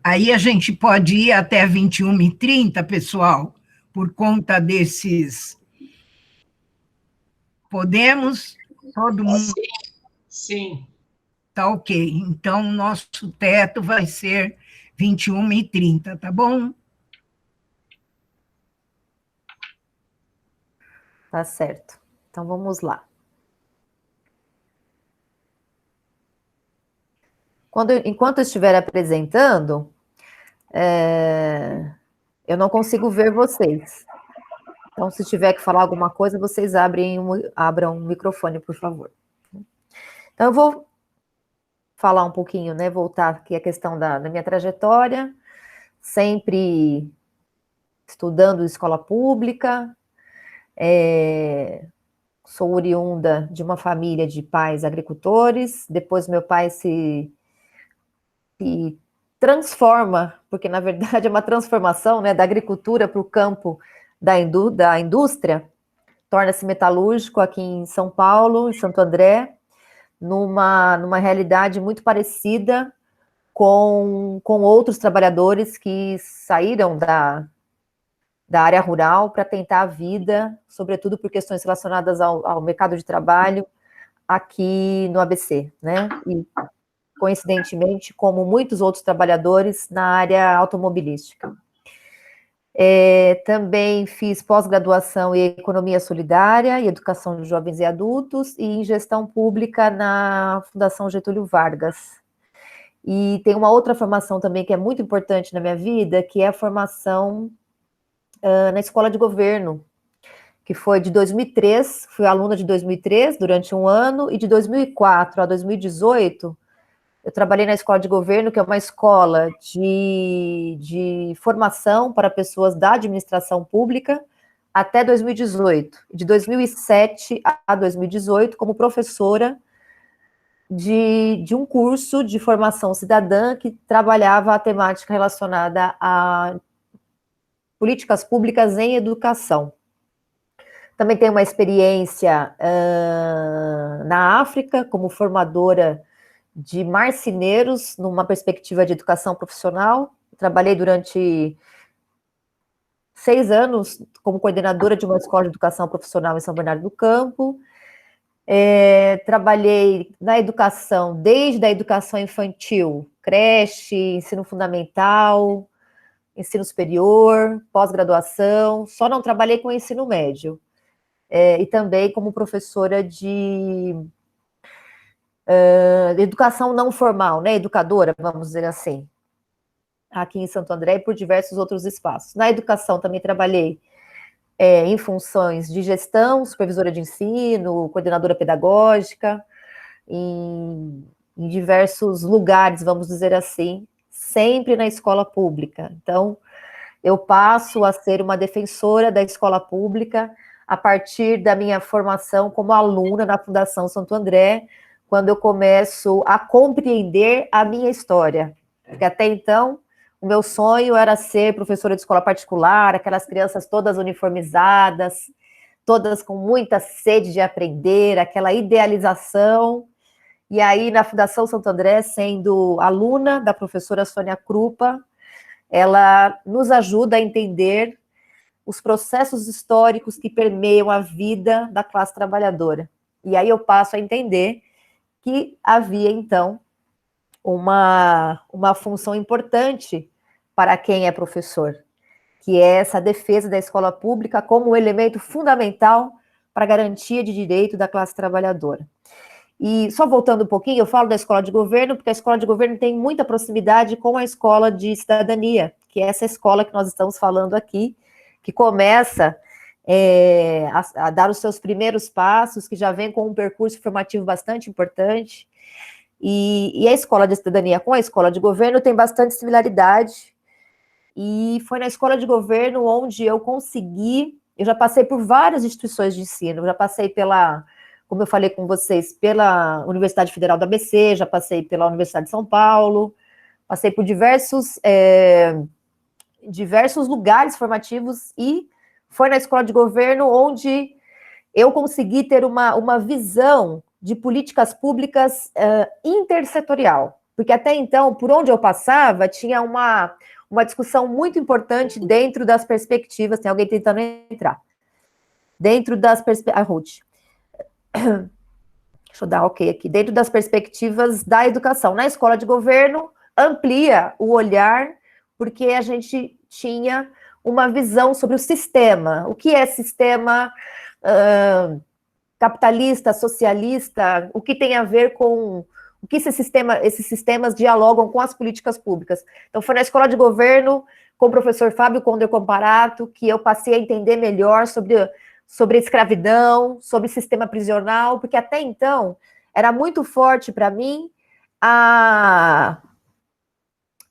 Aí a gente pode ir até 21h30, pessoal, por conta desses... Podemos? Todo mundo? Sim. Tá ok. Então, o nosso teto vai ser 21h30, tá bom? Tá certo. Então, vamos lá. Enquanto eu estiver apresentando, eu não consigo ver vocês. Então, se tiver que falar alguma coisa, vocês abram o microfone, por favor. Então, eu vou falar um pouquinho, né? Voltar aqui a questão da minha trajetória, sempre estudando escola pública, sou oriunda de uma família de pais agricultores, depois meu pai se transforma, porque na verdade é uma transformação, né, da agricultura para o campo da indústria, torna-se metalúrgico aqui em São Paulo, em Santo André, numa realidade muito parecida com outros trabalhadores que saíram da área rural para tentar a vida, sobretudo por questões relacionadas ao mercado de trabalho aqui no ABC, né? E, coincidentemente, como muitos outros trabalhadores na área automobilística. Também fiz pós-graduação em Economia Solidária e Educação de Jovens e Adultos e em Gestão Pública na Fundação Getúlio Vargas. E tem uma outra formação também que é muito importante na minha vida, que é a formação na Escola de Governo, que foi de 2003, fui aluna de 2003 durante um ano, e de 2004 a 2018, eu trabalhei na Escola de Governo, que é uma escola de formação para pessoas da administração pública, até 2018. De 2007 a 2018, como professora de um curso de formação cidadã que trabalhava a temática relacionada a políticas públicas em educação. Também tenho uma experiência na África, como formadora de marceneiros, numa perspectiva de educação profissional. Trabalhei durante 6 anos como coordenadora de uma escola de educação profissional em São Bernardo do Campo. Trabalhei na educação, desde a educação infantil, creche, ensino fundamental, ensino superior, pós-graduação, só não trabalhei com ensino médio. E também como professora de educação não formal, né, educadora, vamos dizer assim, aqui em Santo André e por diversos outros espaços. Na educação também trabalhei em funções de gestão, supervisora de ensino, coordenadora pedagógica, em diversos lugares, vamos dizer assim, sempre na escola pública. Então, eu passo a ser uma defensora da escola pública a partir da minha formação como aluna na Fundação Santo André, quando eu começo a compreender a minha história. Porque até então, o meu sonho era ser professora de escola particular, aquelas crianças todas uniformizadas, todas com muita sede de aprender, aquela idealização. E aí, na Fundação Santo André, sendo aluna da professora Sônia Krupa, ela nos ajuda a entender os processos históricos que permeiam a vida da classe trabalhadora. E aí eu passo a entender que havia, então, uma função importante para quem é professor, que é essa defesa da escola pública como um elemento fundamental para a garantia de direito da classe trabalhadora. E só voltando um pouquinho, eu falo da escola de governo, porque a escola de governo tem muita proximidade com a escola de cidadania, que é essa escola que nós estamos falando aqui, que começa a dar os seus primeiros passos, que já vem com um percurso formativo bastante importante. E a escola de cidadania com a escola de governo tem bastante similaridade. E foi na escola de governo onde eu já passei por várias instituições de ensino, já passei como eu falei com vocês, pela Universidade Federal do ABC, já passei pela Universidade de São Paulo, passei por diversos lugares formativos e foi na escola de governo onde eu consegui ter uma visão de políticas públicas intersetorial. Porque até então, por onde eu passava, tinha uma discussão muito importante dentro das perspectivas, tem alguém tentando entrar, dentro das perspectivas, a Ruth, deixa eu dar ok aqui, dentro das perspectivas da educação. Na escola de governo, amplia o olhar, porque a gente tinha uma visão sobre o sistema. O que é sistema capitalista, socialista, o que tem a ver com o que esses sistemas dialogam com as políticas públicas. Então, foi na escola de governo, com o professor Fábio Conder Comparato, que eu passei a entender melhor sobre escravidão, sobre sistema prisional, porque até então era muito forte para mim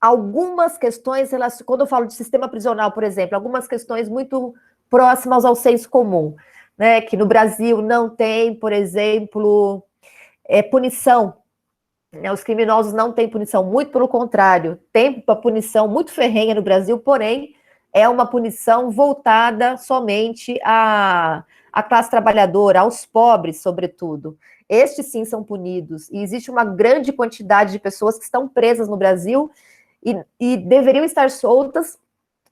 algumas questões, quando eu falo de sistema prisional, por exemplo, algumas questões muito próximas ao senso comum, né, que no Brasil não tem, por exemplo, punição. Os criminosos não têm punição, muito pelo contrário, tem uma punição muito ferrenha no Brasil, porém, é uma punição voltada somente à classe trabalhadora, aos pobres, sobretudo. Estes, sim, são punidos. E existe uma grande quantidade de pessoas que estão presas no Brasil e deveriam estar soltas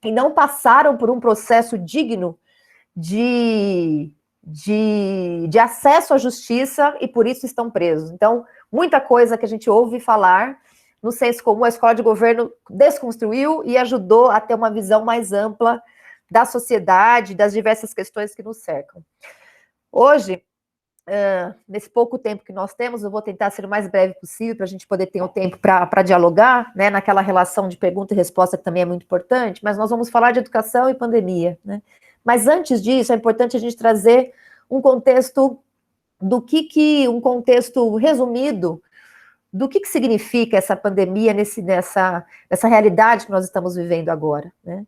e não passaram por um processo digno de acesso à justiça e por isso estão presos. Então, muita coisa que a gente ouve falar no senso comum, a escola de governo desconstruiu e ajudou a ter uma visão mais ampla da sociedade, das diversas questões que nos cercam. Hoje, nesse pouco tempo que nós temos, eu vou tentar ser o mais breve possível para a gente poder ter um tempo para dialogar, né, naquela relação de pergunta e resposta que também é muito importante, mas nós vamos falar de educação e pandemia, né? Mas antes disso, é importante a gente trazer um contexto um contexto resumido do que significa essa pandemia nessa realidade que nós estamos vivendo agora, né?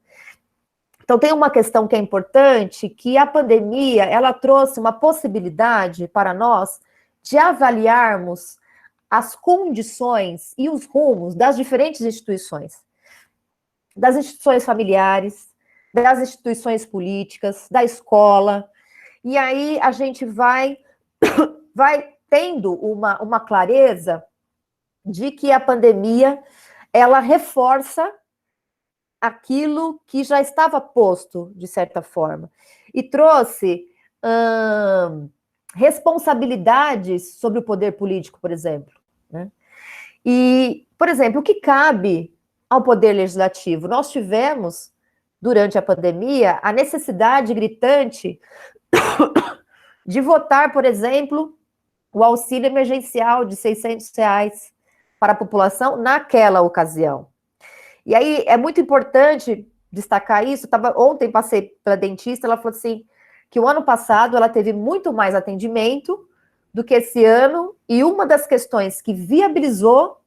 Então, tem uma questão que é importante, que a pandemia, ela trouxe uma possibilidade para nós de avaliarmos as condições e os rumos das diferentes instituições familiares, das instituições políticas, da escola, e aí a gente vai tendo uma clareza de que a pandemia, ela reforça aquilo que já estava posto, de certa forma, e trouxe responsabilidades sobre o poder político, por exemplo, né? E, por exemplo, o que cabe ao poder legislativo? Nós tivemos, durante a pandemia, a necessidade gritante de votar, por exemplo, o auxílio emergencial de R$600 para a população naquela ocasião. E aí é muito importante destacar isso. Ontem passei pela dentista, ela falou assim, que o ano passado ela teve muito mais atendimento do que esse ano, e uma das questões que viabilizou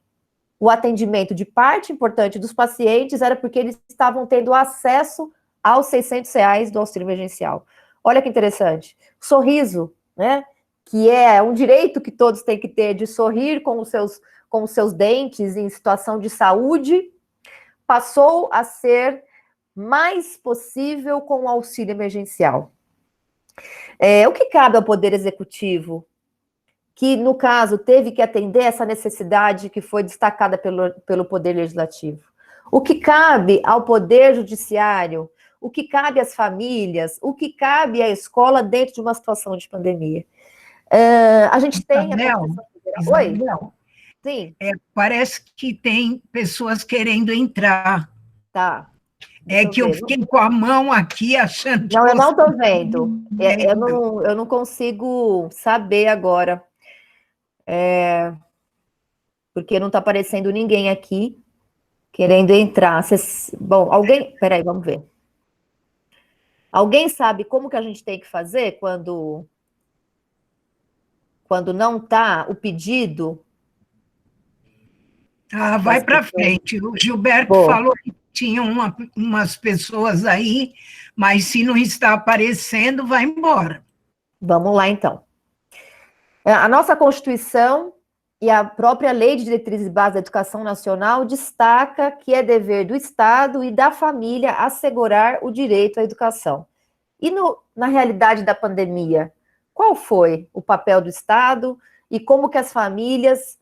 o atendimento de parte importante dos pacientes era porque eles estavam tendo acesso aos R$600 do auxílio emergencial. Olha que interessante. Sorriso, né? Que é um direito que todos têm que ter, de sorrir com os seus dentes em situação de saúde, passou a ser mais possível com o auxílio emergencial. O que cabe ao Poder Executivo, que, no caso, teve que atender essa necessidade que foi destacada pelo Poder Legislativo? O que cabe ao Poder Judiciário? O que cabe às famílias? O que cabe à escola dentro de uma situação de pandemia? A gente tem... Oi? Sim. Parece que tem pessoas querendo entrar. Tá. Que eu fiquei com a mão aqui achando que... Não, eu não estou vendo. Eu não consigo saber agora. Porque não está aparecendo ninguém aqui querendo entrar. Bom, alguém... Peraí, vamos ver. Alguém sabe como que a gente tem que fazer quando não está o pedido? Vai para frente. O Gilberto falou que tinha umas pessoas aí, mas se não está aparecendo, vai embora. Vamos lá, então. A nossa Constituição e a própria Lei de Diretrizes e Bases da Educação Nacional destaca que é dever do Estado e da família assegurar o direito à educação. E na realidade da pandemia, qual foi o papel do Estado e como que as famílias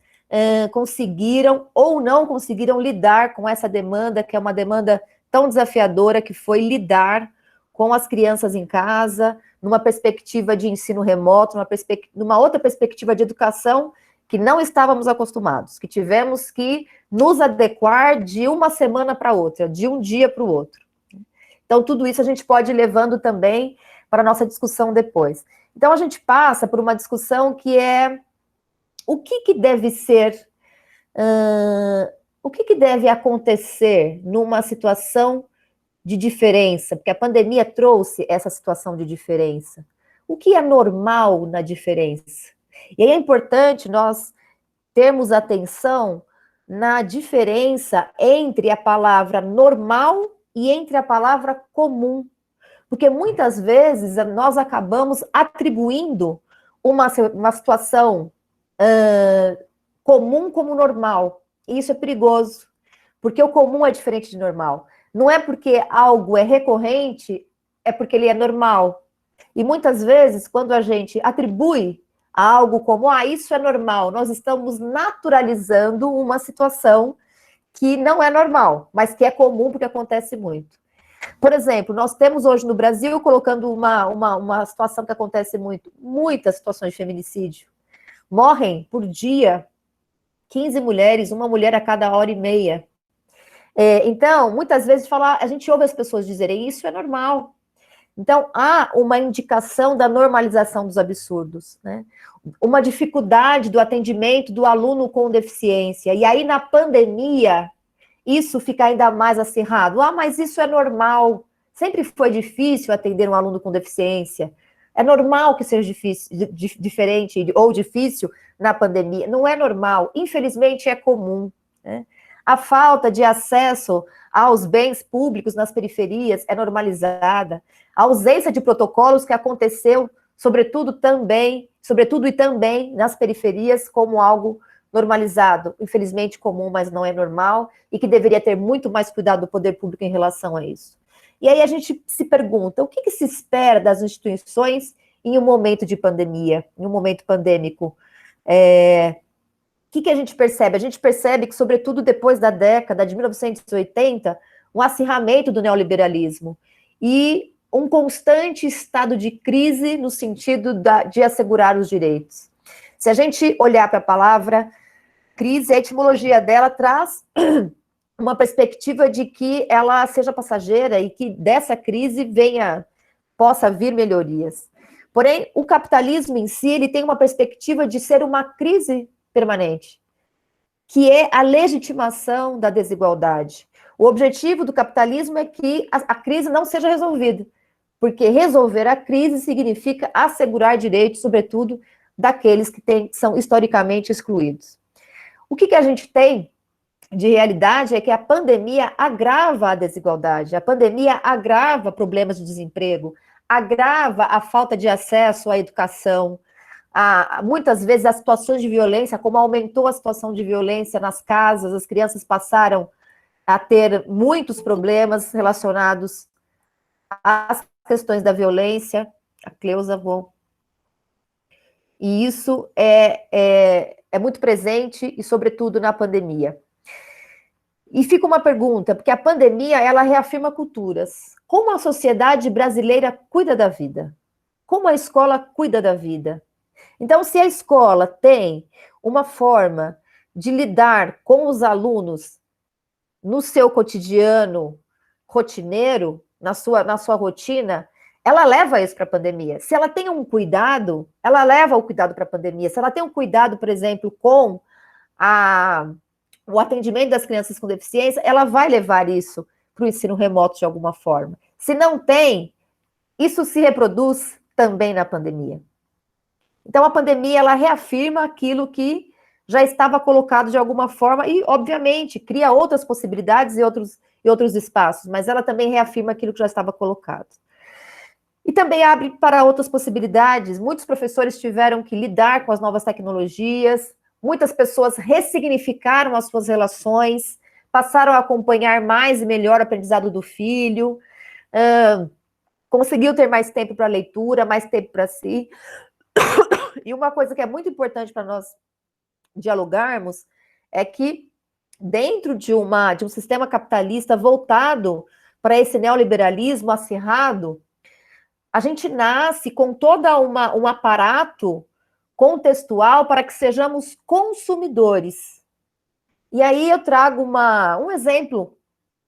conseguiram ou não conseguiram lidar com essa demanda, que é uma demanda tão desafiadora, que foi lidar com as crianças em casa, numa perspectiva de ensino remoto, numa outra perspectiva de educação que não estávamos acostumados, que tivemos que nos adequar de uma semana para outra, de um dia para o outro. Então, tudo isso a gente pode ir levando também para a nossa discussão depois. Então, a gente passa por uma discussão que é o que deve ser, o que deve acontecer numa situação de diferença, porque a pandemia trouxe essa situação de diferença. O que é normal na diferença? E aí é importante nós termos atenção na diferença entre a palavra normal e entre a palavra comum. Porque muitas vezes nós acabamos atribuindo uma situação comum como normal. E isso é perigoso, porque o comum é diferente de normal. Não é porque algo é recorrente, é porque ele é normal. E muitas vezes, quando a gente atribui a algo como, isso é normal, nós estamos naturalizando uma situação que não é normal, mas que é comum porque acontece muito. Por exemplo, nós temos hoje no Brasil, colocando uma situação que acontece muito, muitas situações de feminicídio. Morrem por dia 15 mulheres, uma mulher a cada hora e meia. Então, muitas vezes a gente ouve as pessoas dizerem isso é normal. Então, há uma indicação da normalização dos absurdos, né? Uma dificuldade do atendimento do aluno com deficiência. E aí, na pandemia, isso fica ainda mais acirrado. Mas isso é normal. Sempre foi difícil atender um aluno com deficiência. É normal que seja diferente ou difícil na pandemia. Não é normal. Infelizmente, é comum, né? A falta de acesso aos bens públicos nas periferias é normalizada. A ausência de protocolos que aconteceu, sobretudo e também nas periferias, como algo normalizado, infelizmente comum, mas não é normal, e que deveria ter muito mais cuidado do poder público em relação a isso. E aí a gente se pergunta, o que se espera das instituições em um momento de pandemia, em um momento pandêmico? O que a gente percebe? A gente percebe que, sobretudo depois da década de 1980, um acirramento do neoliberalismo e um constante estado de crise no sentido de assegurar os direitos. Se a gente olhar para a palavra crise, a etimologia dela traz uma perspectiva de que ela seja passageira e que dessa crise possa vir melhorias. Porém, o capitalismo em si, ele tem uma perspectiva de ser uma crise permanente, que é a legitimação da desigualdade. O objetivo do capitalismo é que a crise não seja resolvida, porque resolver a crise significa assegurar direitos, sobretudo daqueles que são historicamente excluídos. O que a gente tem de realidade é que a pandemia agrava a desigualdade, a pandemia agrava problemas de desemprego, agrava a falta de acesso à educação, muitas vezes as situações de violência, como aumentou a situação de violência nas casas, as crianças passaram a ter muitos problemas relacionados às questões da violência. A Cleusa, E isso é muito presente, e sobretudo na pandemia. E fica uma pergunta, porque a pandemia, ela reafirma culturas. Como a sociedade brasileira cuida da vida? Como a escola cuida da vida? Então, se a escola tem uma forma de lidar com os alunos no seu cotidiano rotineiro, na sua rotina, ela leva isso para a pandemia. Se ela tem um cuidado, ela leva o cuidado para a pandemia. Se ela tem um cuidado, por exemplo, com o atendimento das crianças com deficiência, ela vai levar isso para o ensino remoto de alguma forma. Se não tem, isso se reproduz também na pandemia. Então, a pandemia, ela reafirma aquilo que já estava colocado de alguma forma e, obviamente, cria outras possibilidades e outros espaços, mas ela também reafirma aquilo que já estava colocado. E também abre para outras possibilidades. Muitos professores tiveram que lidar com as novas tecnologias, muitas pessoas ressignificaram as suas relações, passaram a acompanhar mais e melhor o aprendizado do filho, conseguiu ter mais tempo para leitura, mais tempo para si. E uma coisa que é muito importante para nós dialogarmos é que dentro de um sistema capitalista voltado para esse neoliberalismo acirrado, a gente nasce com todo um aparato contextual para que sejamos consumidores. E aí eu trago um exemplo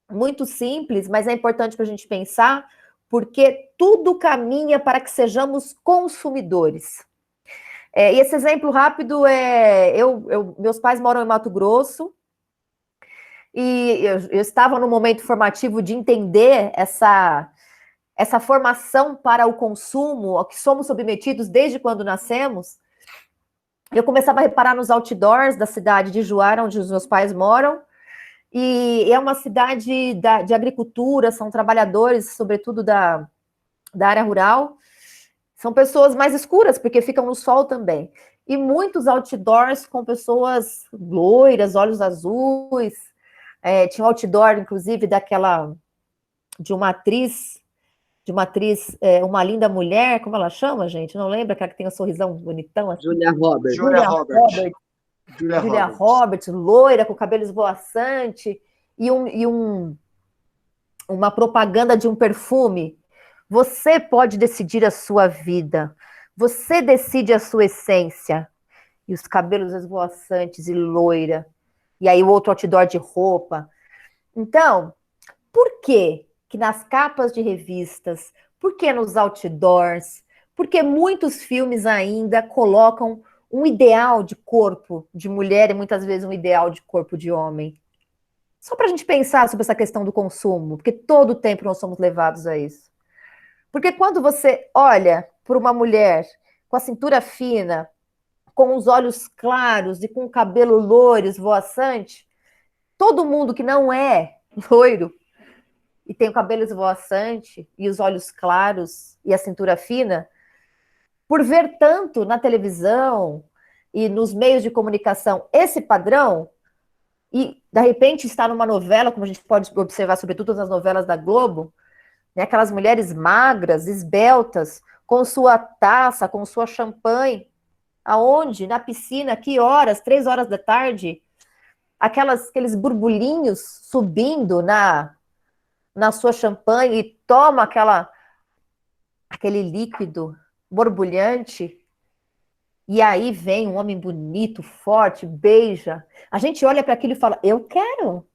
muito simples, mas é importante para a gente pensar, porque tudo caminha para que sejamos consumidores. E esse exemplo rápido meus pais moram em Mato Grosso, e eu estava no momento formativo de entender essa formação para o consumo, ao que somos submetidos desde quando nascemos. Eu começava a reparar nos outdoors da cidade de Juara, onde os meus pais moram, e é uma cidade de agricultura, são trabalhadores, sobretudo da área rural, são pessoas mais escuras, porque ficam no sol também. E muitos outdoors com pessoas loiras, olhos azuis. Tinha um outdoor, inclusive, de uma atriz, Uma Linda Mulher, como ela chama, gente? Não lembro, aquela que tem um sorrisão bonitão. Assim. Julia Roberts. Julia Roberts, loira, com cabelo esvoaçante, e uma propaganda de um perfume. Você pode decidir a sua vida. Você decide a sua essência. E os cabelos esvoaçantes e loira. E aí o outro outdoor de roupa. Então, por que nas capas de revistas, por que nos outdoors, porque muitos filmes ainda colocam um ideal de corpo de mulher e muitas vezes um ideal de corpo de homem? Só para a gente pensar sobre essa questão do consumo, porque todo o tempo nós somos levados a isso. Porque quando você olha para uma mulher com a cintura fina, com os olhos claros e com o cabelo loiro, esvoaçante, todo mundo que não é loiro e tem o cabelo esvoaçante e os olhos claros e a cintura fina, por ver tanto na televisão e nos meios de comunicação esse padrão, e de repente está numa novela, como a gente pode observar sobretudo nas novelas da Globo, né, aquelas mulheres magras, esbeltas, com sua taça, com sua champanhe, aonde? Na piscina, que horas? 3 horas da tarde, aqueles burbulinhos subindo na sua champanhe e toma aquele líquido borbulhante, e aí vem um homem bonito, forte, beija. A gente olha para aquilo e fala, eu quero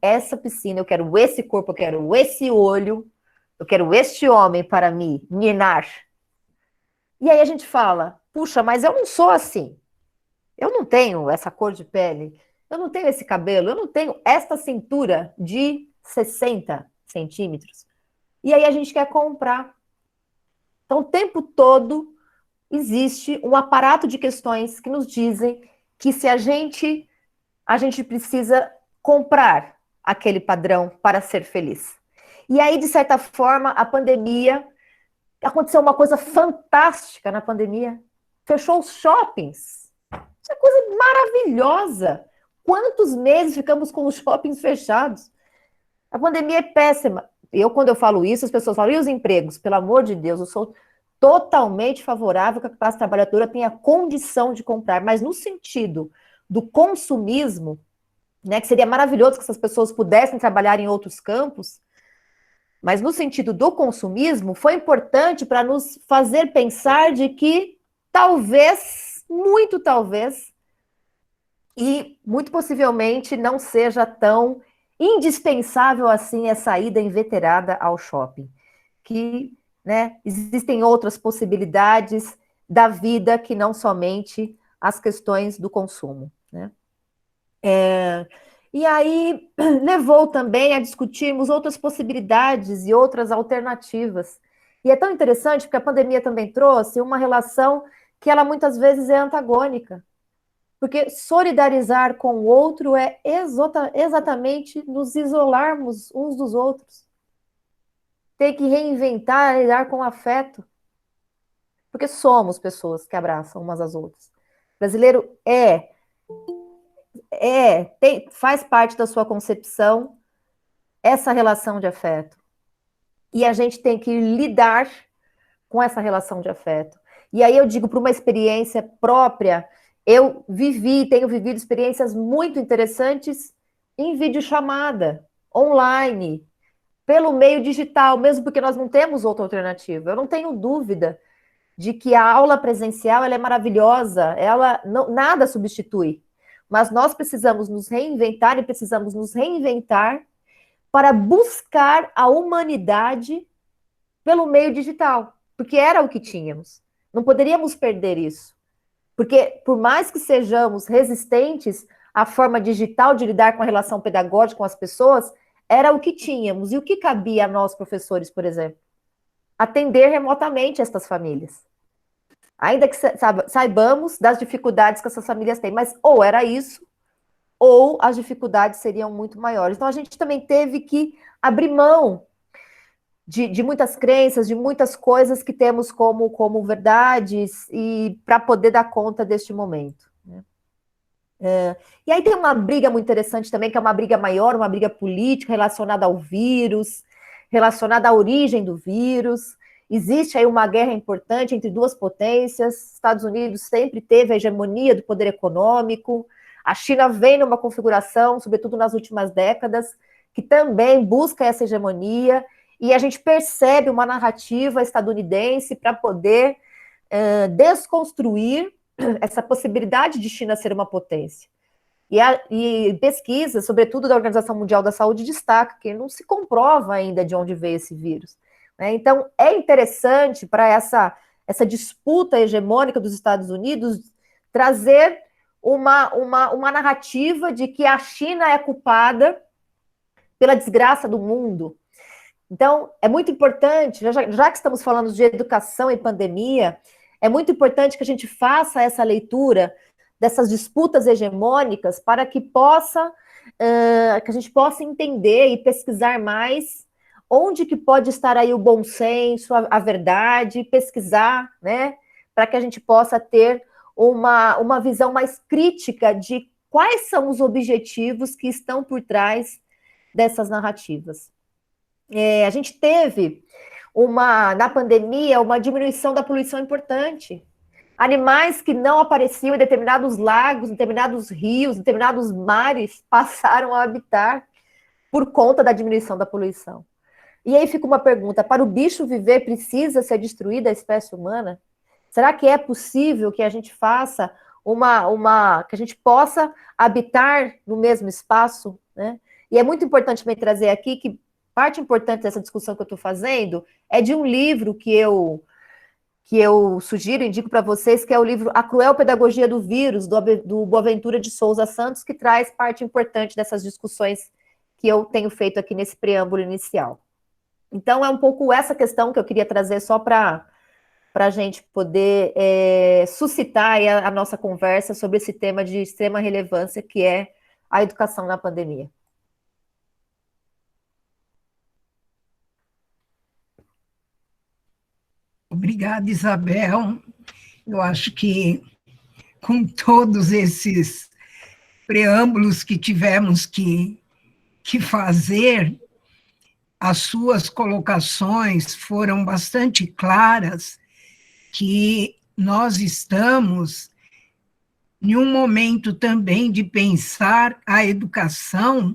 essa piscina, eu quero esse corpo, eu quero esse olho, eu quero este homem para me ninar. E aí a gente fala, puxa, mas eu não sou assim. Eu não tenho essa cor de pele, eu não tenho esse cabelo, eu não tenho esta cintura de 60 centímetros. E aí a gente quer comprar. Então, o tempo todo existe um aparato de questões que nos dizem que se a gente precisa comprar aquele padrão para ser feliz. E aí, de certa forma, a pandemia, aconteceu uma coisa fantástica na pandemia. Fechou os shoppings. Isso é coisa maravilhosa. Quantos meses ficamos com os shoppings fechados? A pandemia é péssima. Quando eu falo isso, as pessoas falam, e os empregos? Pelo amor de Deus, eu sou totalmente favorável que a classe trabalhadora tenha condição de comprar, mas no sentido do consumismo, né, que seria maravilhoso que essas pessoas pudessem trabalhar em outros campos, mas no sentido do consumismo, foi importante para nos fazer pensar de que talvez, muito talvez, e muito possivelmente não seja tão indispensável assim essa ida inveterada ao shopping. Que, né, existem outras possibilidades da vida que não somente as questões do consumo, né? E aí levou também a discutirmos outras possibilidades e outras alternativas. E é tão interessante porque a pandemia também trouxe uma relação que ela muitas vezes é antagônica. Porque solidarizar com o outro é exatamente nos isolarmos uns dos outros. Ter que reinventar, lidar com afeto. Porque somos pessoas que abraçam umas às outras. O brasileiro faz parte da sua concepção essa relação de afeto. E a gente tem que lidar com essa relação de afeto. E aí eu digo, para uma experiência própria Eu tenho vivido experiências muito interessantes em videochamada, online, pelo meio digital, mesmo porque nós não temos outra alternativa. Eu não tenho dúvida de que a aula presencial ela é maravilhosa, ela não, nada substitui. Mas nós precisamos nos reinventar e precisamos nos reinventar para buscar a humanidade pelo meio digital, porque era o que tínhamos. Não poderíamos perder isso. Porque, por mais que sejamos resistentes à forma digital de lidar com a relação pedagógica com as pessoas, era o que tínhamos. E o que cabia a nós, professores, por exemplo? Atender remotamente estas famílias. Ainda que saibamos das dificuldades que essas famílias têm, mas ou era isso, ou as dificuldades seriam muito maiores. Então, a gente também teve que abrir mão de muitas crenças, de muitas coisas que temos como verdades, e para poder dar conta deste momento. Né? E aí tem uma briga muito interessante também, que é uma briga maior, uma briga política relacionada ao vírus, relacionada à origem do vírus. Existe aí uma guerra importante entre duas potências. Estados Unidos sempre teve a hegemonia do poder econômico. A China vem numa configuração, sobretudo nas últimas décadas, que também busca essa hegemonia, e a gente percebe uma narrativa estadunidense para poder desconstruir essa possibilidade de China ser uma potência. E pesquisas, sobretudo da Organização Mundial da Saúde, destaca que não se comprova ainda de onde veio esse vírus. Né? Então, é interessante para essa disputa hegemônica dos Estados Unidos trazer uma narrativa de que a China é culpada pela desgraça do mundo. Então, é muito importante, já que estamos falando de educação e pandemia, é muito importante que a gente faça essa leitura dessas disputas hegemônicas para que a gente possa entender e pesquisar mais onde que pode estar aí o bom senso, a verdade, pesquisar, né, para que a gente possa ter uma visão mais crítica de quais são os objetivos que estão por trás dessas narrativas. A gente teve, na pandemia, uma diminuição da poluição importante. Animais que não apareciam em determinados lagos, determinados rios, determinados mares, passaram a habitar por conta da diminuição da poluição. E aí fica uma pergunta: para o bicho viver, precisa ser destruída a espécie humana? Será que é possível que a gente faça que a gente possa habitar no mesmo espaço? Né? E é muito importante também trazer aqui que parte importante dessa discussão que eu estou fazendo é de um livro que eu sugiro, indico para vocês, que é o livro A Cruel Pedagogia do Vírus, do Boaventura de Souza Santos, que traz parte importante dessas discussões que eu tenho feito aqui nesse preâmbulo inicial. Então, é um pouco essa questão que eu queria trazer só para a gente poder suscitar a nossa conversa sobre esse tema de extrema relevância, que é a educação na pandemia. Obrigada, Isabel. Eu acho que, com todos esses preâmbulos que tivemos que fazer, as suas colocações foram bastante claras, que nós estamos em um momento também de pensar a educação,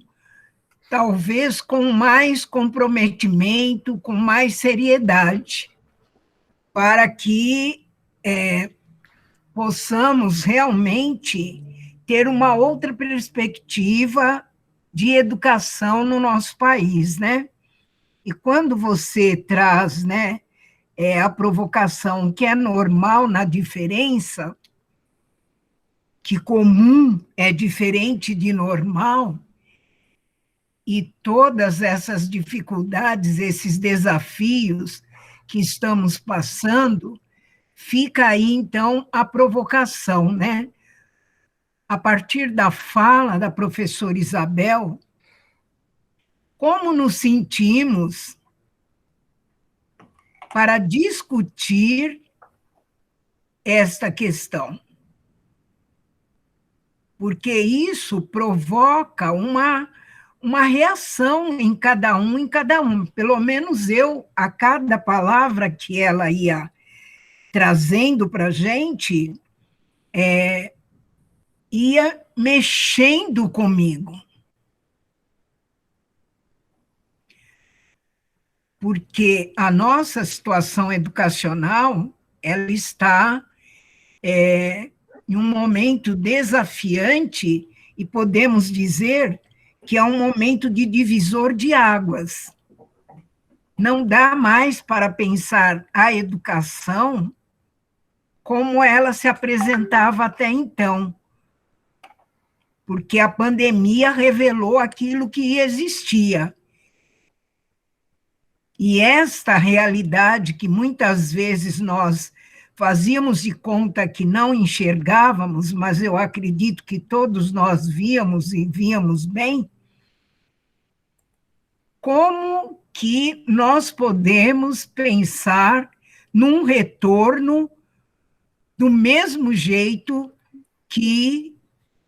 talvez com mais comprometimento, com mais seriedade, para que possamos realmente ter uma outra perspectiva de educação no nosso país, né? E quando você traz, né, a provocação que é normal na diferença, que comum é diferente de normal, e todas essas dificuldades, esses desafios que estamos passando, fica aí, então, a provocação, né? A partir da fala da professora Isabel, como nos sentimos para discutir esta questão? Porque isso provoca uma reação em cada um. Pelo menos eu, a cada palavra que ela ia trazendo para a gente, ia mexendo comigo. Porque a nossa situação educacional, ela está em um momento desafiante, e podemos dizer que é um momento de divisor de águas. Não dá mais para pensar a educação como ela se apresentava até então, porque a pandemia revelou aquilo que existia. E esta realidade que muitas vezes nós fazíamos de conta que não enxergávamos, mas eu acredito que todos nós víamos e víamos bem, como que nós podemos pensar num retorno do mesmo jeito que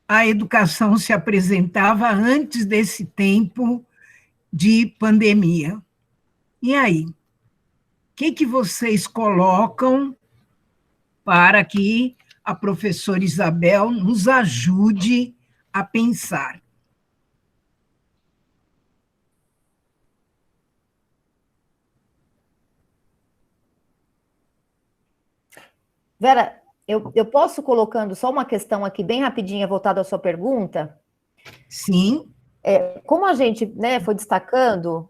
a educação se apresentava antes desse tempo de pandemia. E aí? O que vocês colocam para que a professora Isabel nos ajude a pensar? Vera, eu posso colocando só uma questão aqui bem rapidinha, voltada à sua pergunta? Sim. Como a gente, né, foi destacando,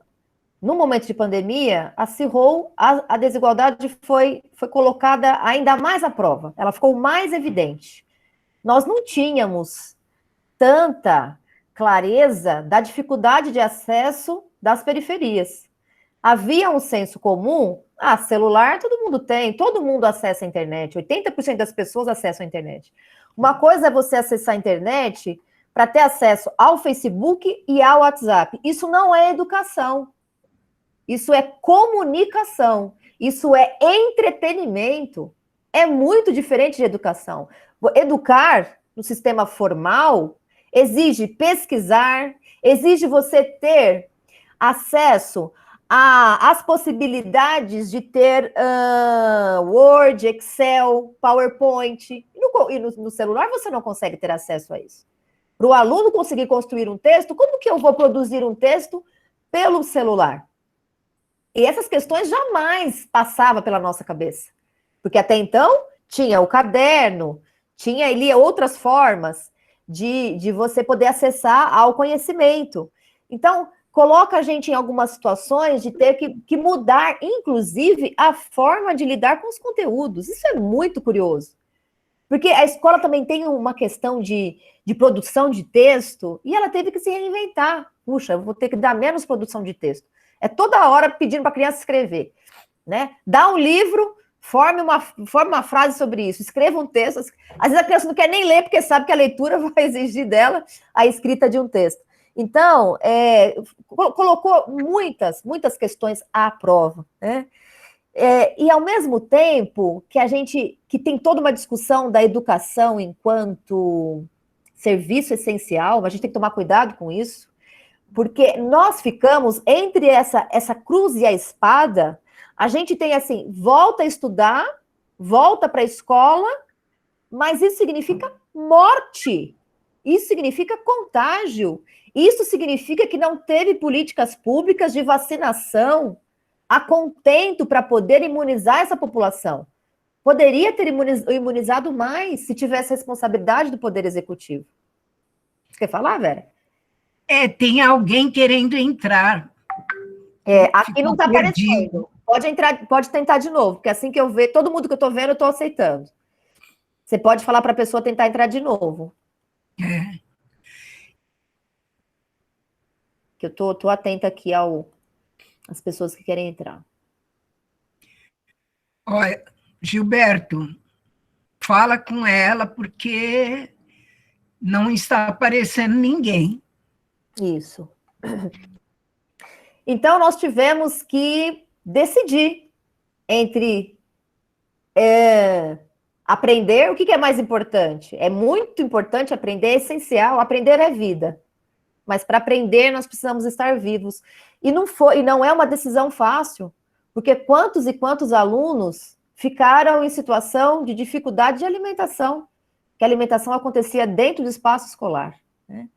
no momento de pandemia, acirrou, a desigualdade foi colocada ainda mais à prova, ela ficou mais evidente. Nós não tínhamos tanta clareza da dificuldade de acesso das periferias. Havia um senso comum, celular todo mundo tem, todo mundo acessa a internet, 80% das pessoas acessam a internet. Uma coisa é você acessar a internet para ter acesso ao Facebook e ao WhatsApp. Isso não é educação. Isso é comunicação. Isso é entretenimento. É muito diferente de educação. Educar no sistema formal exige pesquisar, exige você ter acesso às possibilidades de ter Word, Excel, PowerPoint. E no celular você não consegue ter acesso a isso. Para o aluno conseguir construir um texto, como que eu vou produzir um texto pelo celular? E essas questões jamais passavam pela nossa cabeça. Porque até então tinha o caderno, tinha ali outras formas de você poder acessar ao conhecimento. Então, coloca a gente em algumas situações de ter que mudar, inclusive, a forma de lidar com os conteúdos. Isso é muito curioso. Porque a escola também tem uma questão de produção de texto e ela teve que se reinventar. Puxa, eu vou ter que dar menos produção de texto. É toda hora pedindo para a criança escrever, né? Dá um livro, forme uma frase sobre isso, escreva um texto. Às vezes a criança não quer nem ler, porque sabe que a leitura vai exigir dela a escrita de um texto. Então, colocou muitas questões à prova, né? E ao mesmo tempo que tem toda uma discussão da educação enquanto serviço essencial, a gente tem que tomar cuidado com isso, porque nós ficamos entre essa cruz e a espada. A gente tem assim, volta a estudar, volta para a escola, mas isso significa morte, isso significa contágio, isso significa que não teve políticas públicas de vacinação a contento para poder imunizar essa população. Poderia ter imunizado mais se tivesse responsabilidade do Poder Executivo. Você quer falar, Vera? Tem alguém querendo entrar. Aqui não está aparecendo. Pode entrar, pode tentar de novo, porque assim que eu ver, todo mundo que eu estou vendo, eu estou aceitando. Você pode falar para a pessoa tentar entrar de novo. Que eu estou atenta aqui às pessoas que querem entrar. Olha, Gilberto, fala com ela, porque não está aparecendo ninguém. Isso. Então, nós tivemos que decidir entre aprender. O que é mais importante? É muito importante aprender, é essencial. Aprender é vida. Mas para aprender, nós precisamos estar vivos. E não é uma decisão fácil, porque quantos e quantos alunos ficaram em situação de dificuldade de alimentação, que a alimentação acontecia dentro do espaço escolar, né?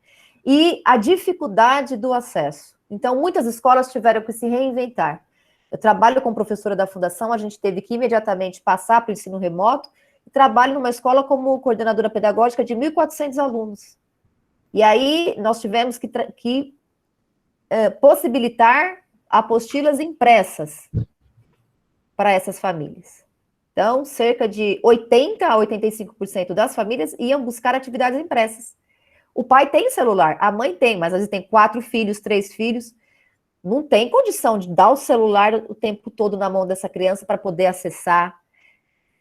E a dificuldade do acesso. Então, muitas escolas tiveram que se reinventar. Eu trabalho como professora da Fundação, a gente teve que imediatamente passar para o ensino remoto, e trabalho numa escola como coordenadora pedagógica de 1.400 alunos. E aí, nós tivemos que possibilitar apostilas impressas para essas famílias. Então, cerca de 80% a 85% das famílias iam buscar atividades impressas. O pai tem celular, a mãe tem, mas às vezes tem 4 filhos, 3 filhos, não tem condição de dar o celular o tempo todo na mão dessa criança para poder acessar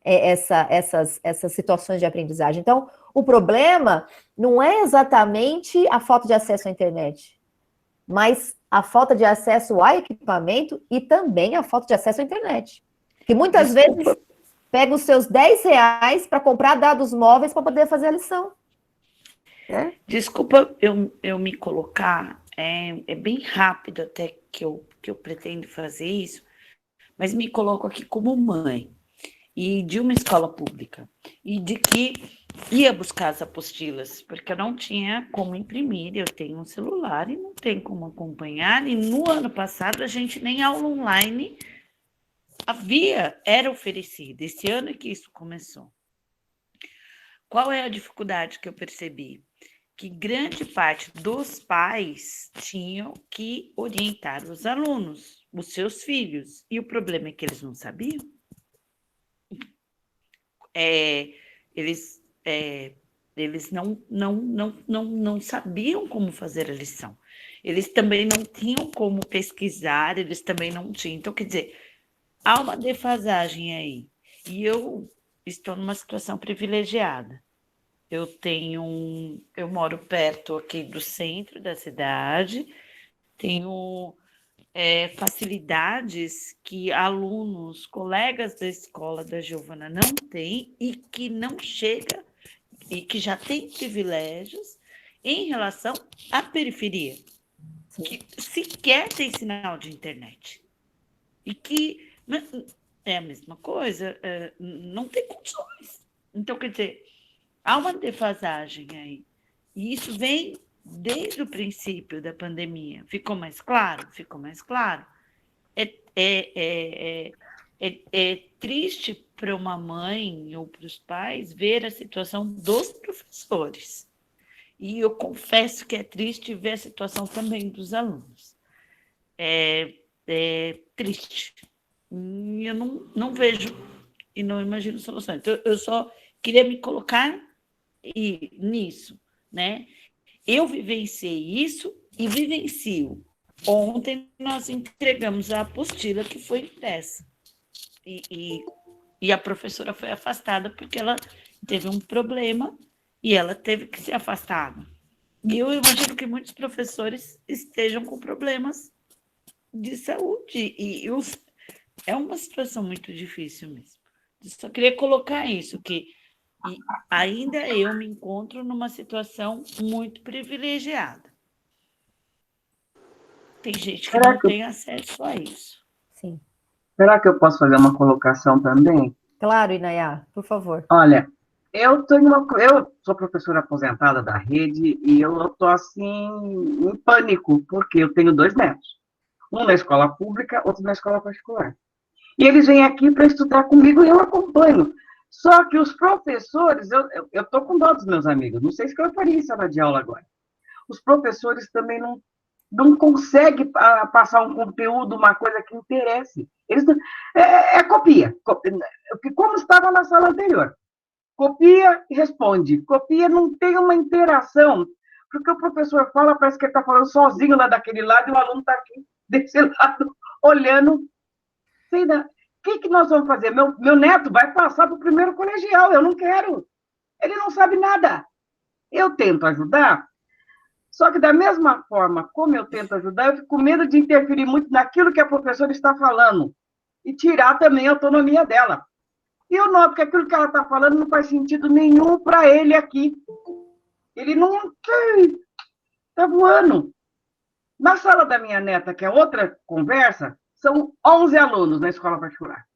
essas situações de aprendizagem. Então, o problema não é exatamente a falta de acesso à internet, mas a falta de acesso ao equipamento e também a falta de acesso à internet. Que muitas vezes pega os seus R$ 10 para comprar dados móveis para poder fazer a lição. Desculpa eu me colocar, é bem rápido até que eu pretendo fazer isso, mas me coloco aqui como mãe e de uma escola pública e de que ia buscar as apostilas, porque eu não tinha como imprimir, eu tenho um celular e não tem como acompanhar, e no ano passado a gente nem aula online era oferecida, esse ano é que isso começou. Qual é a dificuldade que eu percebi? Que grande parte dos pais tinham que orientar os alunos, os seus filhos, e o problema é que eles não sabiam. Eles não sabiam como fazer a lição. Eles também não tinham como pesquisar, eles também não tinham. Então, quer dizer, há uma defasagem aí. E eu estou numa situação privilegiada. Eu moro perto aqui do centro da cidade, tenho facilidades que alunos, colegas da escola da Giovana não têm e que não chega e que já tem privilégios em relação à periferia, que sequer tem sinal de internet. E que é a mesma coisa, não tem condições. Então, quer dizer, há uma defasagem aí. E isso vem desde o princípio da pandemia. Ficou mais claro? Ficou mais claro. É triste para uma mãe ou para os pais ver a situação dos professores. E eu confesso que é triste ver a situação também dos alunos. É triste. Eu não vejo e não imagino soluções. Então, eu só queria me colocar nisso, né? Eu vivenciei isso e vivencio. Ontem nós entregamos a apostila que foi impressa. E a professora foi afastada porque ela teve um problema e ela teve que ser afastada. E eu imagino que muitos professores estejam com problemas de saúde. É uma situação muito difícil mesmo. Eu só queria colocar isso, que ainda eu me encontro numa situação muito privilegiada. Tem gente que não tem acesso a isso. Sim. Será que eu posso fazer uma colocação também? Claro, Inayá, por favor. Olha, eu sou professora aposentada da rede e eu estou assim em pânico, porque eu tenho 2 netos. Um na escola pública, outro na escola particular. E eles vêm aqui para estudar comigo e eu acompanho. Só que os professores, eu estou com dó dos meus amigos, não sei se eu faria em sala de aula agora. Os professores também não conseguem passar um conteúdo, uma coisa que interesse. Eles copia, como estava na sala anterior. Copia e responde. Copia, não tem uma interação. Porque o professor fala, parece que ele está falando sozinho lá daquele lado e o aluno está aqui desse lado, olhando. O que nós vamos fazer? Meu neto vai passar para o primeiro colegial, eu não quero. Ele não sabe nada. Eu tento ajudar, só que da mesma forma como eu tento ajudar, eu fico com medo de interferir muito naquilo que a professora está falando e tirar também a autonomia dela. E eu noto que aquilo que ela está falando não faz sentido nenhum para ele aqui. Ele não está voando. Na sala da minha neta, que é outra conversa, são 11 alunos na escola particular.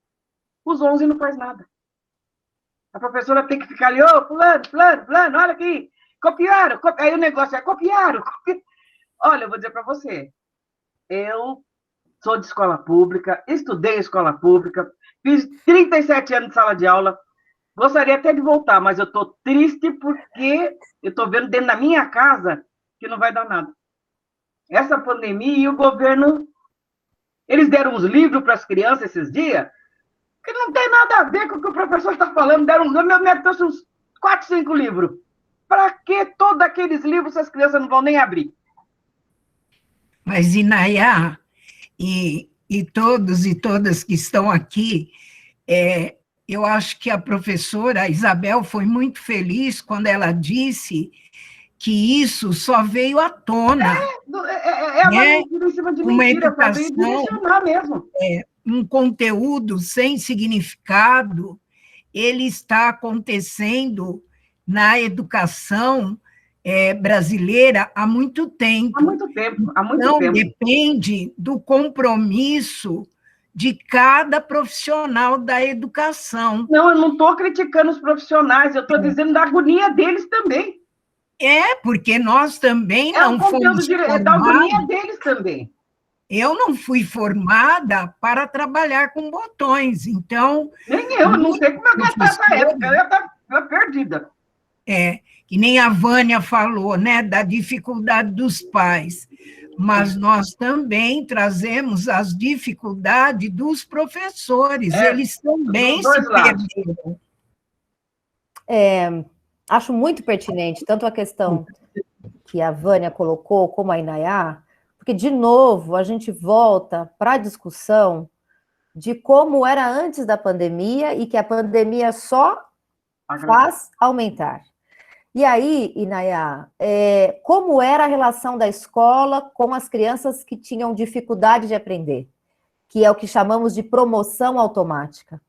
Os 11 não faz nada. A professora tem que ficar ali, ô, fulano, olha aqui, copiaram. Aí o negócio é copiaram. Olha, eu vou dizer para você, eu sou de escola pública, estudei em escola pública, fiz 37 anos de sala de aula, gostaria até de voltar, mas eu estou triste porque eu estou vendo dentro da minha casa que não vai dar nada. Essa pandemia e o governo, eles deram uns livros para as crianças esses dias, que não tem nada a ver com o que o professor está falando. Meu neto trouxe uns 4, 5 livros. Para que todos aqueles livros se as crianças não vão nem abrir? Mas, Inayá, e todos e todas que estão aqui, eu acho que a professora Isabel foi muito feliz quando ela disse que isso só veio à tona. É uma mentira em cima de mentira, só veio direcionar mesmo. Um conteúdo sem significado, ele está acontecendo na educação brasileira há muito tempo. Há muito tempo. Então, depende do compromisso de cada profissional da educação. Não, eu não estou criticando os profissionais, eu estou dizendo da agonia deles também. Porque nós também não fomos formados. É da agonia deles também. Eu não fui formada para trabalhar com botões, então... Nem eu não sei como é que está essa época, eu estava perdida. Que nem a Vânia falou, né, da dificuldade dos pais, mas nós também trazemos as dificuldades dos professores, eles também se perderam. Acho muito pertinente, tanto a questão que a Vânia colocou, como a Inayá, porque, de novo, a gente volta para a discussão de como era antes da pandemia e que a pandemia só faz aumentar. E aí, Inayá, como era a relação da escola com as crianças que tinham dificuldade de aprender, que é o que chamamos de promoção automática?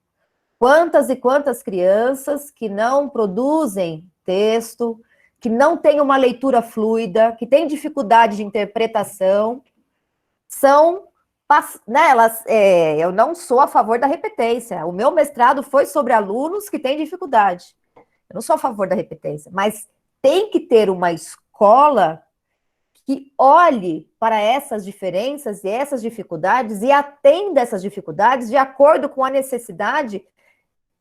Quantas e quantas crianças que não produzem texto, que não têm uma leitura fluida, que têm dificuldade de interpretação, são, né, eu não sou a favor da repetência. O meu mestrado foi sobre alunos que têm dificuldade. Eu não sou a favor da repetência, mas tem que ter uma escola que olhe para essas diferenças e essas dificuldades e atenda essas dificuldades de acordo com a necessidade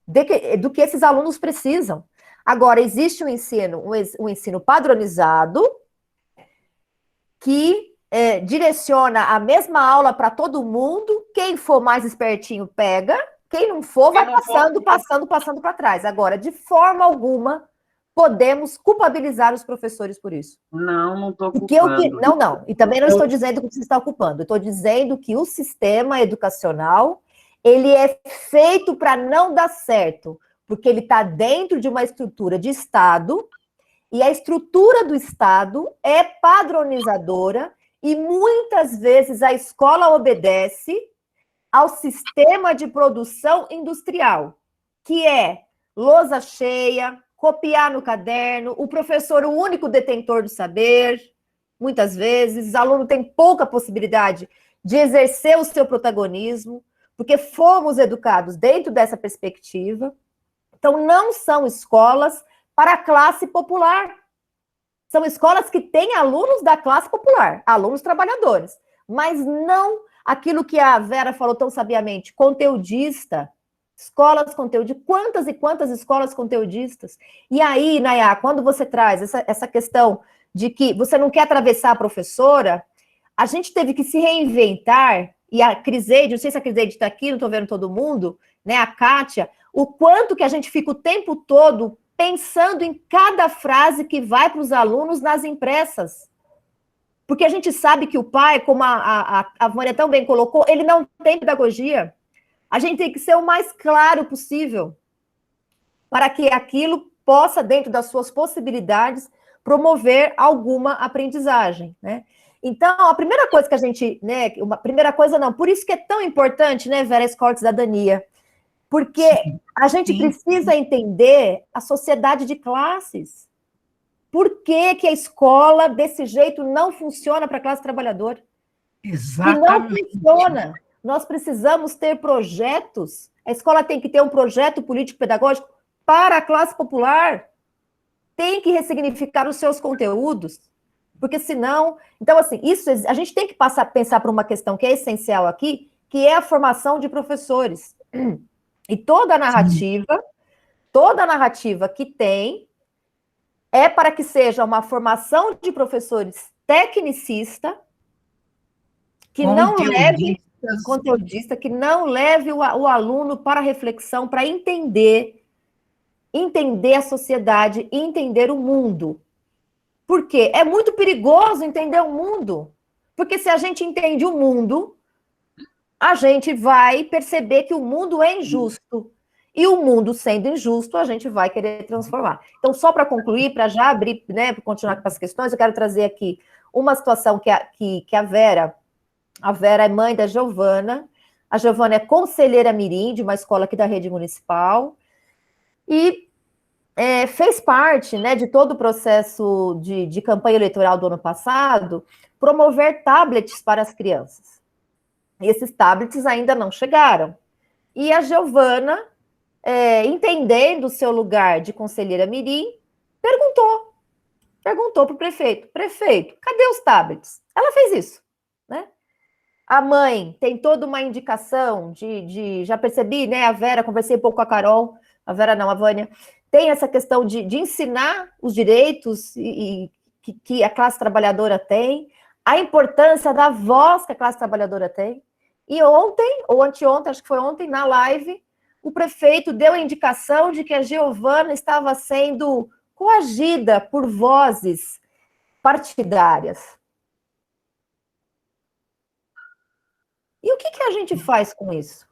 do que esses alunos precisam. Agora, existe um ensino padronizado que direciona a mesma aula para todo mundo, quem for mais espertinho pega, quem não for vai passando para trás. Agora, de forma alguma, podemos culpabilizar os professores por isso. Não estou culpando. Não. E também não estou dizendo que você está ocupando. Estou dizendo que o sistema educacional, ele é feito para não dar certo, porque ele está dentro de uma estrutura de Estado, e a estrutura do Estado é padronizadora, e muitas vezes a escola obedece ao sistema de produção industrial, que é lousa cheia, copiar no caderno, o professor o único detentor do saber, muitas vezes, o aluno tem pouca possibilidade de exercer o seu protagonismo, porque fomos educados dentro dessa perspectiva. Então, não são escolas para a classe popular. São escolas que têm alunos da classe popular, alunos trabalhadores, mas não aquilo que a Vera falou tão sabiamente, conteudista, escolas conteudistas. Quantas e quantas escolas conteudistas? E aí, Nayá, quando você traz essa questão de que você não quer atravessar a professora, a gente teve que se reinventar, e a Criseide, não sei se a Criseide está aqui, não estou vendo todo mundo, né, a Kátia, o quanto que a gente fica o tempo todo pensando em cada frase que vai para os alunos nas impressas. Porque a gente sabe que o pai, como a Vânia tão bem colocou, ele não tem pedagogia. A gente tem que ser o mais claro possível para que aquilo possa, dentro das suas possibilidades, promover alguma aprendizagem, né? Então, a primeira coisa que a gente, né, por isso que é tão importante, né, Vera Escortes da Dania, porque a gente precisa entender a sociedade de classes. Por que que a escola, desse jeito, não funciona para a classe trabalhadora? Exatamente. E não funciona. Nós precisamos ter projetos. A escola tem que ter um projeto político-pedagógico para a classe popular, tem que ressignificar os seus conteúdos, porque senão... Então, assim, isso a gente tem que pensar por uma questão que é essencial aqui, que é a formação de professores. E toda a narrativa que tem é para que seja uma formação de professores tecnicista, que não leve conteudista, que não leve o aluno para reflexão, para entender a sociedade, entender o mundo. Por quê? É muito perigoso entender o mundo, porque se a gente entende o mundo, a gente vai perceber que o mundo é injusto. E o mundo sendo injusto, a gente vai querer transformar. Então, só para concluir, para já abrir, né, para continuar com as questões, eu quero trazer aqui uma situação que a Vera é mãe da Giovana. A Giovana é conselheira mirim de uma escola aqui da rede municipal e fez parte, né, de todo o processo de campanha eleitoral do ano passado, promover tablets para as crianças. E esses tablets ainda não chegaram. E a Giovana, entendendo o seu lugar de conselheira mirim, perguntou para o prefeito, cadê os tablets? Ela fez isso, né? A mãe tem toda uma indicação já percebi, né, a Vera, conversei um pouco com a Carol, a Vera não, a Vânia, tem essa questão de ensinar os direitos que a classe trabalhadora tem, a importância da voz que a classe trabalhadora tem. E ontem, ou anteontem, acho que foi ontem, na live, o prefeito deu a indicação de que a Giovana estava sendo coagida por vozes partidárias. E o que a gente faz com isso?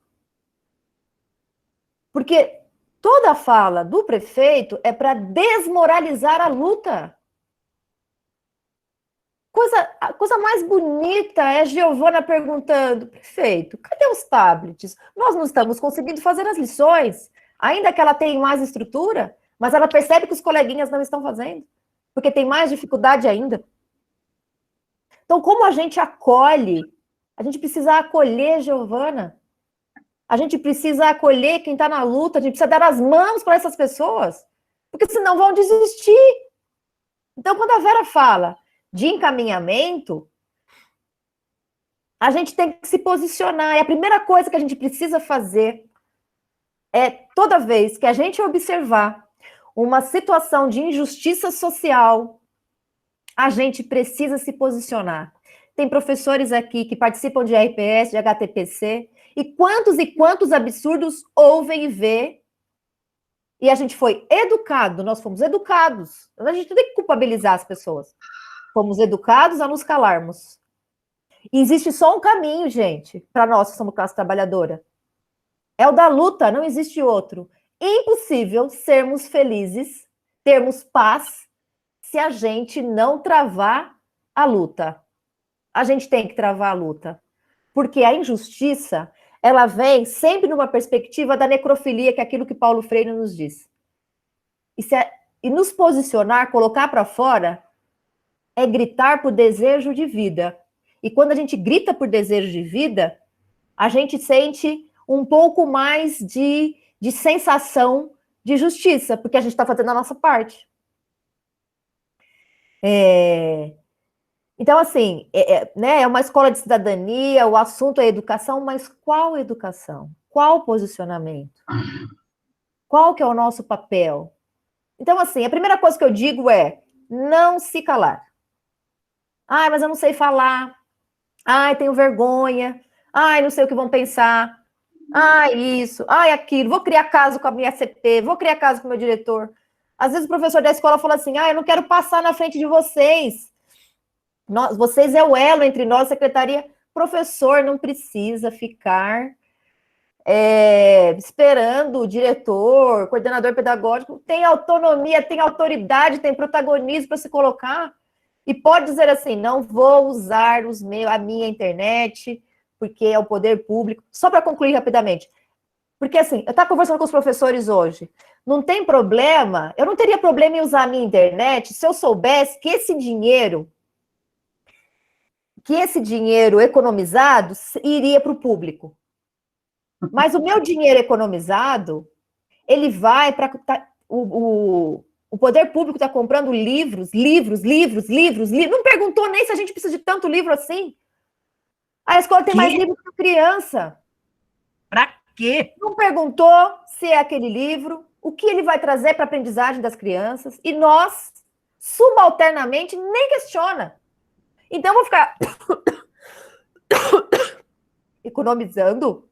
Porque toda a fala do prefeito é para desmoralizar a luta. A coisa mais bonita é a Giovana perguntando, prefeito, cadê os tablets? Nós não estamos conseguindo fazer as lições, ainda que ela tenha mais estrutura, mas ela percebe que os coleguinhas não estão fazendo, porque tem mais dificuldade ainda. Então, como a gente acolhe? A gente precisa acolher a Giovana. A gente precisa acolher quem está na luta, a gente precisa dar as mãos para essas pessoas, porque senão vão desistir. Então, quando a Vera fala de encaminhamento, a gente tem que se posicionar. E a primeira coisa que a gente precisa fazer é, toda vez que a gente observar uma situação de injustiça social, a gente precisa se posicionar. Tem professores aqui que participam de RPS, de HTPC, e quantos absurdos ouvem e vê. E a gente foi educado, nós fomos educados. A gente não tem que culpabilizar as pessoas. Fomos educados a nos calarmos. E existe só um caminho, gente, para nós que somos classe trabalhadora. É o da luta, não existe outro. Impossível sermos felizes, termos paz, se a gente não travar a luta. A gente tem que travar a luta. Porque a injustiça, ela vem sempre numa perspectiva da necrofilia, que é aquilo que Paulo Freire nos diz. E nos posicionar, colocar para fora, é gritar por desejo de vida. E quando a gente grita por desejo de vida, a gente sente um pouco mais de sensação de justiça, porque a gente está fazendo a nossa parte. Então, assim, né, é uma escola de cidadania, o assunto é educação, mas qual educação? Qual posicionamento? Qual que é o nosso papel? Então, assim, a primeira coisa que eu digo é não se calar. Ai, mas eu não sei falar. Ai, tenho vergonha. Ai, não sei o que vão pensar. Ai, isso. Ai, aquilo. Vou criar caso com a minha CP. Vou criar caso com o meu diretor. Às vezes o professor da escola fala assim, eu não quero passar na frente de vocês. Vocês é o elo entre nós, secretaria. Professor não precisa ficar esperando o diretor, coordenador pedagógico. Tem autonomia, tem autoridade, tem protagonismo para se colocar. E pode dizer assim, não vou usar a minha internet, porque é o poder público. Só para concluir rapidamente. Porque, assim, eu estava conversando com os professores hoje. Não tem problema, eu não teria problema em usar a minha internet se eu soubesse que esse dinheiro economizado iria para o público. Mas o meu dinheiro economizado, ele vai para... O poder público está comprando livros. Não perguntou nem se a gente precisa de tanto livro assim. A escola tem mais livros que a criança. Para quê? Não perguntou se é aquele livro, o que ele vai trazer para a aprendizagem das crianças, e nós, subalternamente, nem questiona. Então, eu vou ficar economizando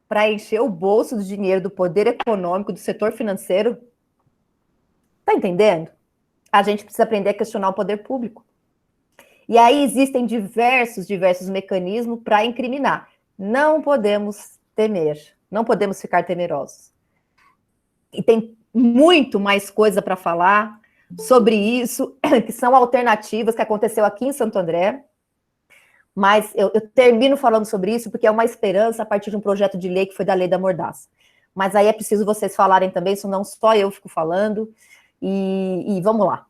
para encher o bolso do dinheiro do poder econômico, do setor financeiro. Tá entendendo? A gente precisa aprender a questionar o poder público. E aí existem diversos mecanismos para incriminar. Não podemos temer, não podemos ficar temerosos. E tem muito mais coisa para falar sobre isso, que são alternativas que aconteceu aqui em Santo André. Mas eu termino falando sobre isso porque é uma esperança a partir de um projeto de lei que foi da Lei da Mordaça. Mas aí é preciso vocês falarem também, senão só eu fico falando. E vamos lá.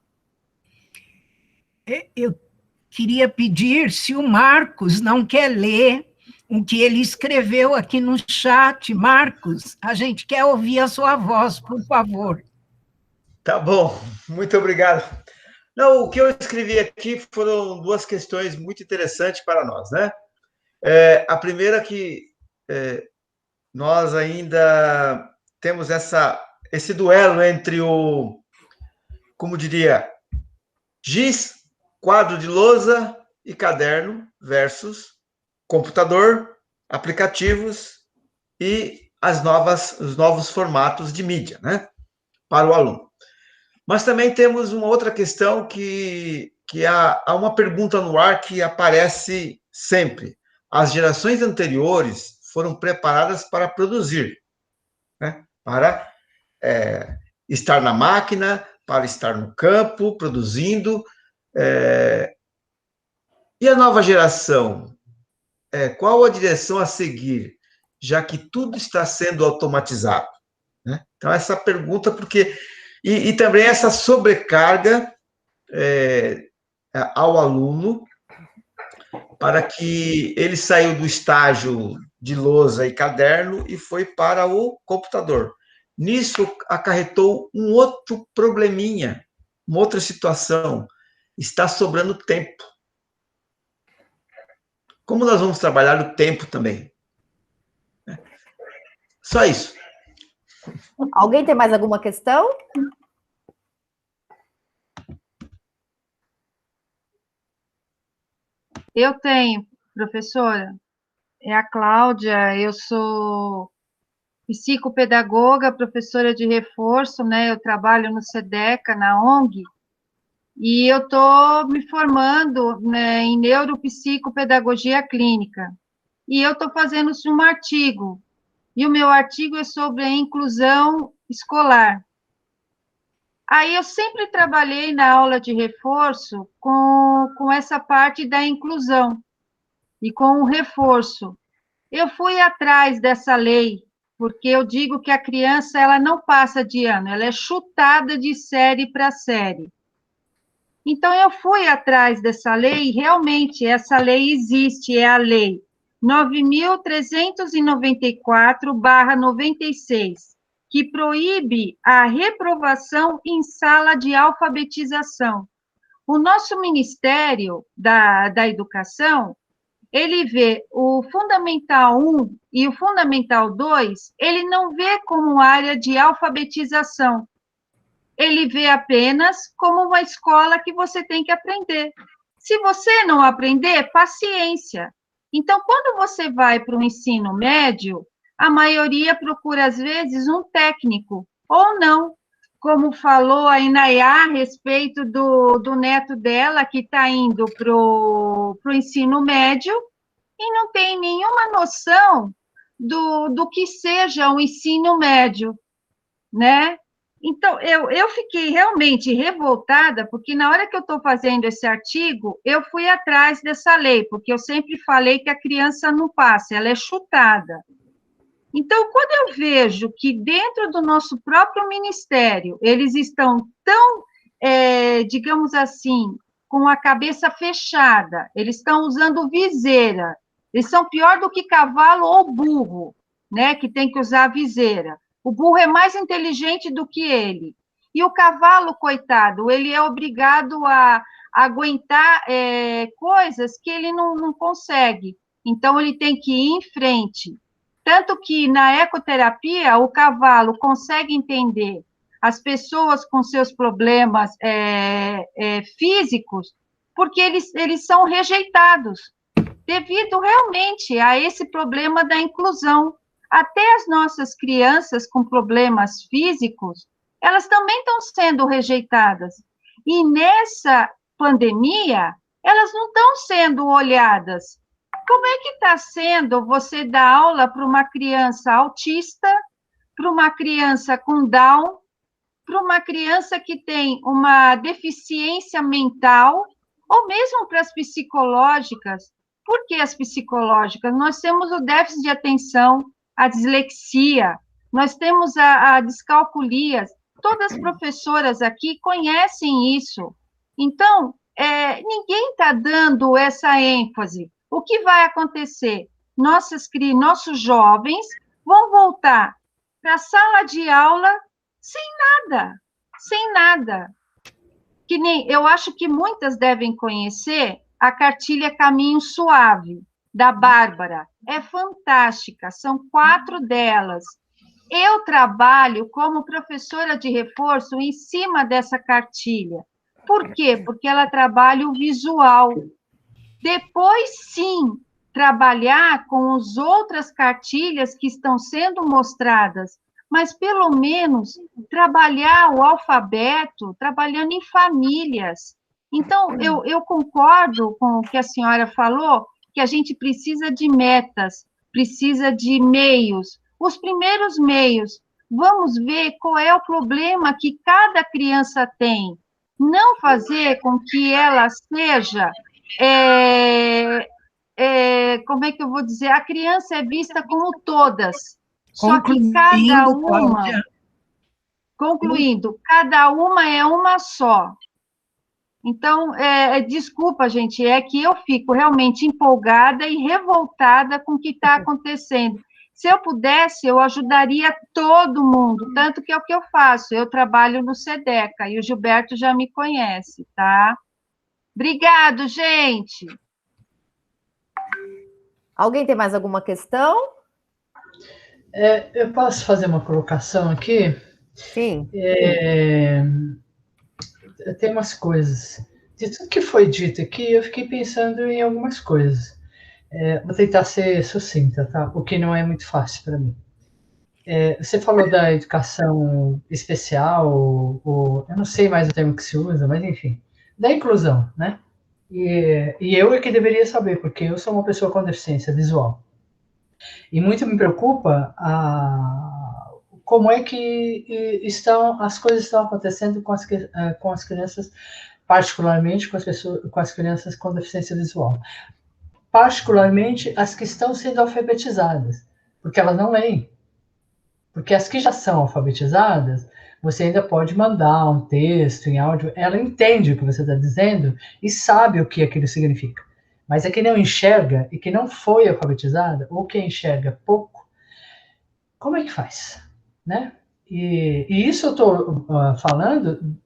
Eu queria pedir se o Marcos não quer ler o que ele escreveu aqui no chat. Marcos, a gente quer ouvir a sua voz, por favor. Tá bom, muito obrigado. Não, o que eu escrevi aqui foram duas questões muito interessantes para nós, né? A primeira que nós ainda temos esse duelo entre como diria, giz, quadro de lousa e caderno versus computador, aplicativos e os novos formatos de mídia, né? Para o aluno. Mas também temos uma outra questão que há uma pergunta no ar que aparece sempre. As gerações anteriores foram preparadas para produzir, né? Para estar na máquina, para estar no campo, produzindo. E a nova geração? Qual a direção a seguir, já que tudo está sendo automatizado, né? Então, essa pergunta, porque... E também essa sobrecarga ao aluno, para que ele saiu do estágio de lousa e caderno e foi para o computador. Nisso, acarretou um outro probleminha, uma outra situação. Está sobrando tempo. Como nós vamos trabalhar o tempo também? Só isso. Alguém tem mais alguma questão? Eu tenho, professora. É a Cláudia, eu sou psicopedagoga, professora de reforço, né? Eu trabalho no SEDECA, na ONG, e eu estou me formando, né, em neuropsicopedagogia clínica. E eu estou fazendo um artigo, e o meu artigo é sobre a inclusão escolar. Aí eu sempre trabalhei na aula de reforço com essa parte da inclusão e com o reforço. Eu fui atrás dessa lei, porque eu digo que a criança ela não passa de ano, ela é chutada de série para série. Então, eu fui atrás dessa lei, e realmente essa lei existe, é a lei 9.394/96, que proíbe a reprovação em sala de alfabetização. O nosso Ministério da Educação, ele vê o Fundamental 1 e o Fundamental 2, ele não vê como área de alfabetização. Ele vê apenas como uma escola que você tem que aprender. Se você não aprender, paciência. Então, quando você vai para o ensino médio, a maioria procura, às vezes, um técnico, ou não. Como falou a Inayá a respeito do neto dela, que está indo para o ensino médio, e não tem nenhuma noção do que seja o ensino médio, né? Então, eu fiquei realmente revoltada, porque na hora que eu estou fazendo esse artigo, eu fui atrás dessa lei, porque eu sempre falei que a criança não passa, ela é chutada. Então, quando eu vejo que dentro do nosso próprio ministério, eles estão tão, digamos assim, com a cabeça fechada, eles estão usando viseira, Eles são pior do que cavalo ou burro, né, que tem que usar a viseira. O burro é mais inteligente do que ele. E o cavalo, coitado, ele é obrigado a aguentar coisas que ele não consegue. Então, ele tem que ir em frente. Tanto que, na ecoterapia, o cavalo consegue entender as pessoas com seus problemas físicos, porque eles são rejeitados, devido realmente a esse problema da inclusão. Até as nossas crianças com problemas físicos, elas também estão sendo rejeitadas. E nessa pandemia, elas não estão sendo olhadas. Como é que está sendo você dar aula para uma criança autista, para uma criança com Down, para uma criança que tem uma deficiência mental, ou mesmo para as psicológicas? Por que as psicológicas? Nós temos o déficit de atenção, a dislexia, nós temos a descalculia. Todas as professoras aqui conhecem isso. Então, ninguém está dando essa ênfase. O que vai acontecer? Nossos jovens vão voltar para a sala de aula sem nada. Que nem, eu acho que muitas devem conhecer a cartilha Caminho Suave, da Bárbara. É fantástica, são 4 delas. Eu trabalho como professora de reforço em cima dessa cartilha. Por quê? Porque ela trabalha o visual. Depois, sim, trabalhar com as outras cartilhas que estão sendo mostradas, mas, pelo menos, trabalhar o alfabeto, trabalhando em famílias. Então, eu concordo com o que a senhora falou, que a gente precisa de metas, precisa de meios. Os primeiros meios, vamos ver qual é o problema que cada criança tem. Não fazer com que ela seja, como é que eu vou dizer? A criança é vista como todas. Só que cada uma, concluindo, cada uma é uma só. Então, desculpa, gente, é que eu fico realmente empolgada e revoltada com o que está acontecendo. Se eu pudesse, eu ajudaria todo mundo, tanto que é o que eu faço. Eu trabalho no SEDECA, e o Gilberto já me conhece, tá? Obrigado, gente! Alguém tem mais alguma questão? Eu posso fazer uma colocação aqui? Sim. Tem umas coisas. De tudo que foi dito aqui, eu fiquei pensando em algumas coisas. Vou tentar ser sucinta, tá? O que não é muito fácil para mim. Você falou da educação especial, ou eu não sei mais o termo que se usa, mas enfim, da inclusão, né? E eu é que deveria saber, porque eu sou uma pessoa com deficiência visual. E muito me preocupa como é que as coisas estão acontecendo com as crianças, particularmente com as crianças com deficiência visual. Particularmente as que estão sendo alfabetizadas, porque elas não leem. Porque as que já são alfabetizadas, você ainda pode mandar um texto em áudio, ela entende o que você está dizendo e sabe o que aquilo significa. Mas a que não enxerga e que não foi alfabetizada, ou que enxerga pouco, como é que faz? Né? E isso eu estou falando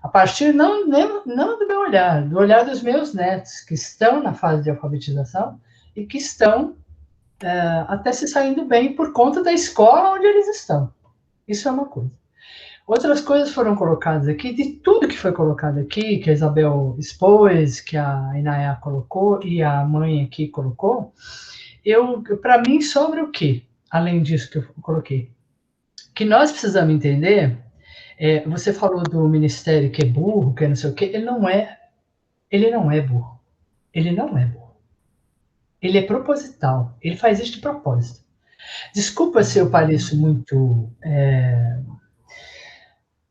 a partir não do meu olhar, do olhar dos meus netos, que estão na fase de alfabetização e que estão até se saindo bem por conta da escola onde eles estão. Isso é uma coisa. Outras coisas foram colocadas aqui, de tudo que foi colocado aqui, que a Isabel expôs, que a Inaya colocou e a mãe aqui colocou, para mim sobra o quê? Além disso que eu coloquei. Que nós precisamos entender, você falou do ministério que é burro, que é não sei o quê, ele não é burro. Ele não é burro. Ele é proposital. Ele faz isso de propósito. Desculpa se eu pareço muito...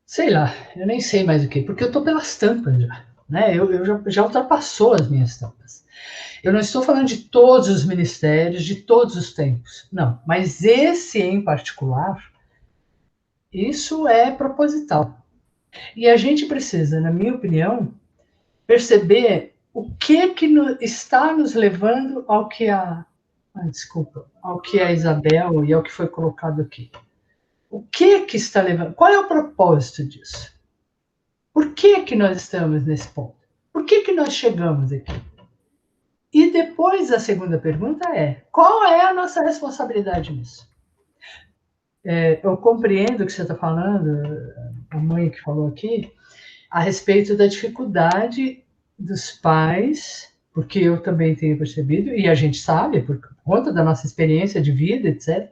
sei lá, eu nem sei mais o que, porque eu estou pelas tampas já. Né? Eu já ultrapassou as minhas tampas. Eu não estou falando de todos os ministérios, de todos os tempos. Não, mas esse em particular, isso é proposital. E a gente precisa, na minha opinião, perceber o que está nos levando ao que ao que a Isabel e ao que foi colocado aqui. O que está levando? Qual é o propósito disso? Por que nós estamos nesse ponto? Por que nós chegamos aqui? E depois a segunda pergunta é: qual é a nossa responsabilidade nisso? Eu compreendo o que você está falando, a mãe que falou aqui, a respeito da dificuldade dos pais, porque eu também tenho percebido, e a gente sabe, por conta da nossa experiência de vida, etc.,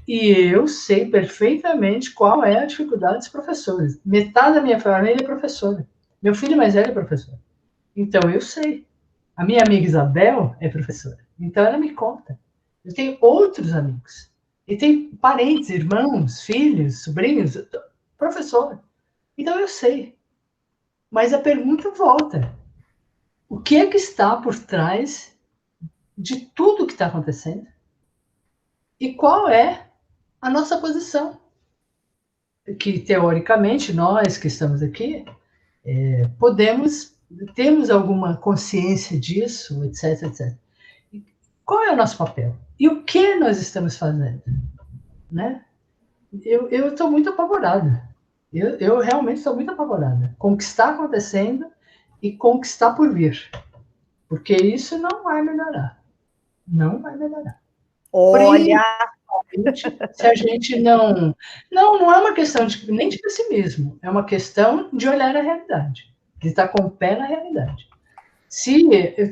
e eu sei perfeitamente qual é a dificuldade dos professores. Metade da minha família é professora. Meu filho mais velho é professor. Então, eu sei. A minha amiga Isabel é professora. Então, ela me conta. Eu tenho outros amigos. E tem parentes, irmãos, filhos, sobrinhos, professor. Então, eu sei. Mas a pergunta volta. O que é que está por trás de tudo que está acontecendo? E qual é a nossa posição? Que, teoricamente, nós que estamos aqui, temos alguma consciência disso, etc, etc. Qual é o nosso papel? E o que nós estamos fazendo? Né? Eu estou muito apavorada. Eu realmente estou muito apavorada com o que está acontecendo e com o que está por vir. Porque isso não vai melhorar. Não vai melhorar. Olha! Se a gente não... Não é uma questão nem de pessimismo. É uma questão de olhar a realidade. De estar com o pé na realidade.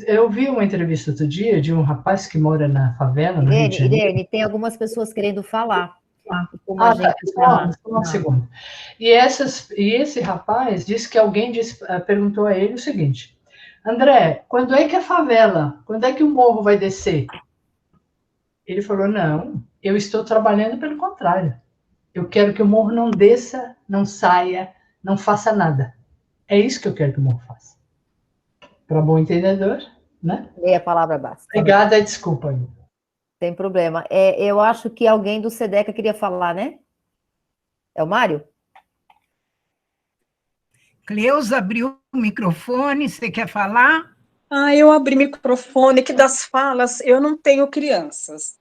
Eu vi uma entrevista outro dia de um rapaz que mora na favela, no Rio de Janeiro. Irene, tem algumas pessoas querendo falar. Só um segundo. E esse rapaz disse que alguém perguntou a ele o seguinte: André, quando é que a favela, quando é que o morro vai descer? Ele falou: não, eu estou trabalhando pelo contrário. Eu quero que o morro não desça, não saia, não faça nada. É isso que eu quero que o morro faça. Para bom entendedor, né? Meia palavra basta. Obrigada, desculpa aí. Tem problema. Eu acho que alguém do SEDECA queria falar, né? É o Mário? Cleusa abriu o microfone, você quer falar? Eu abri o microfone, que das falas, eu não tenho crianças,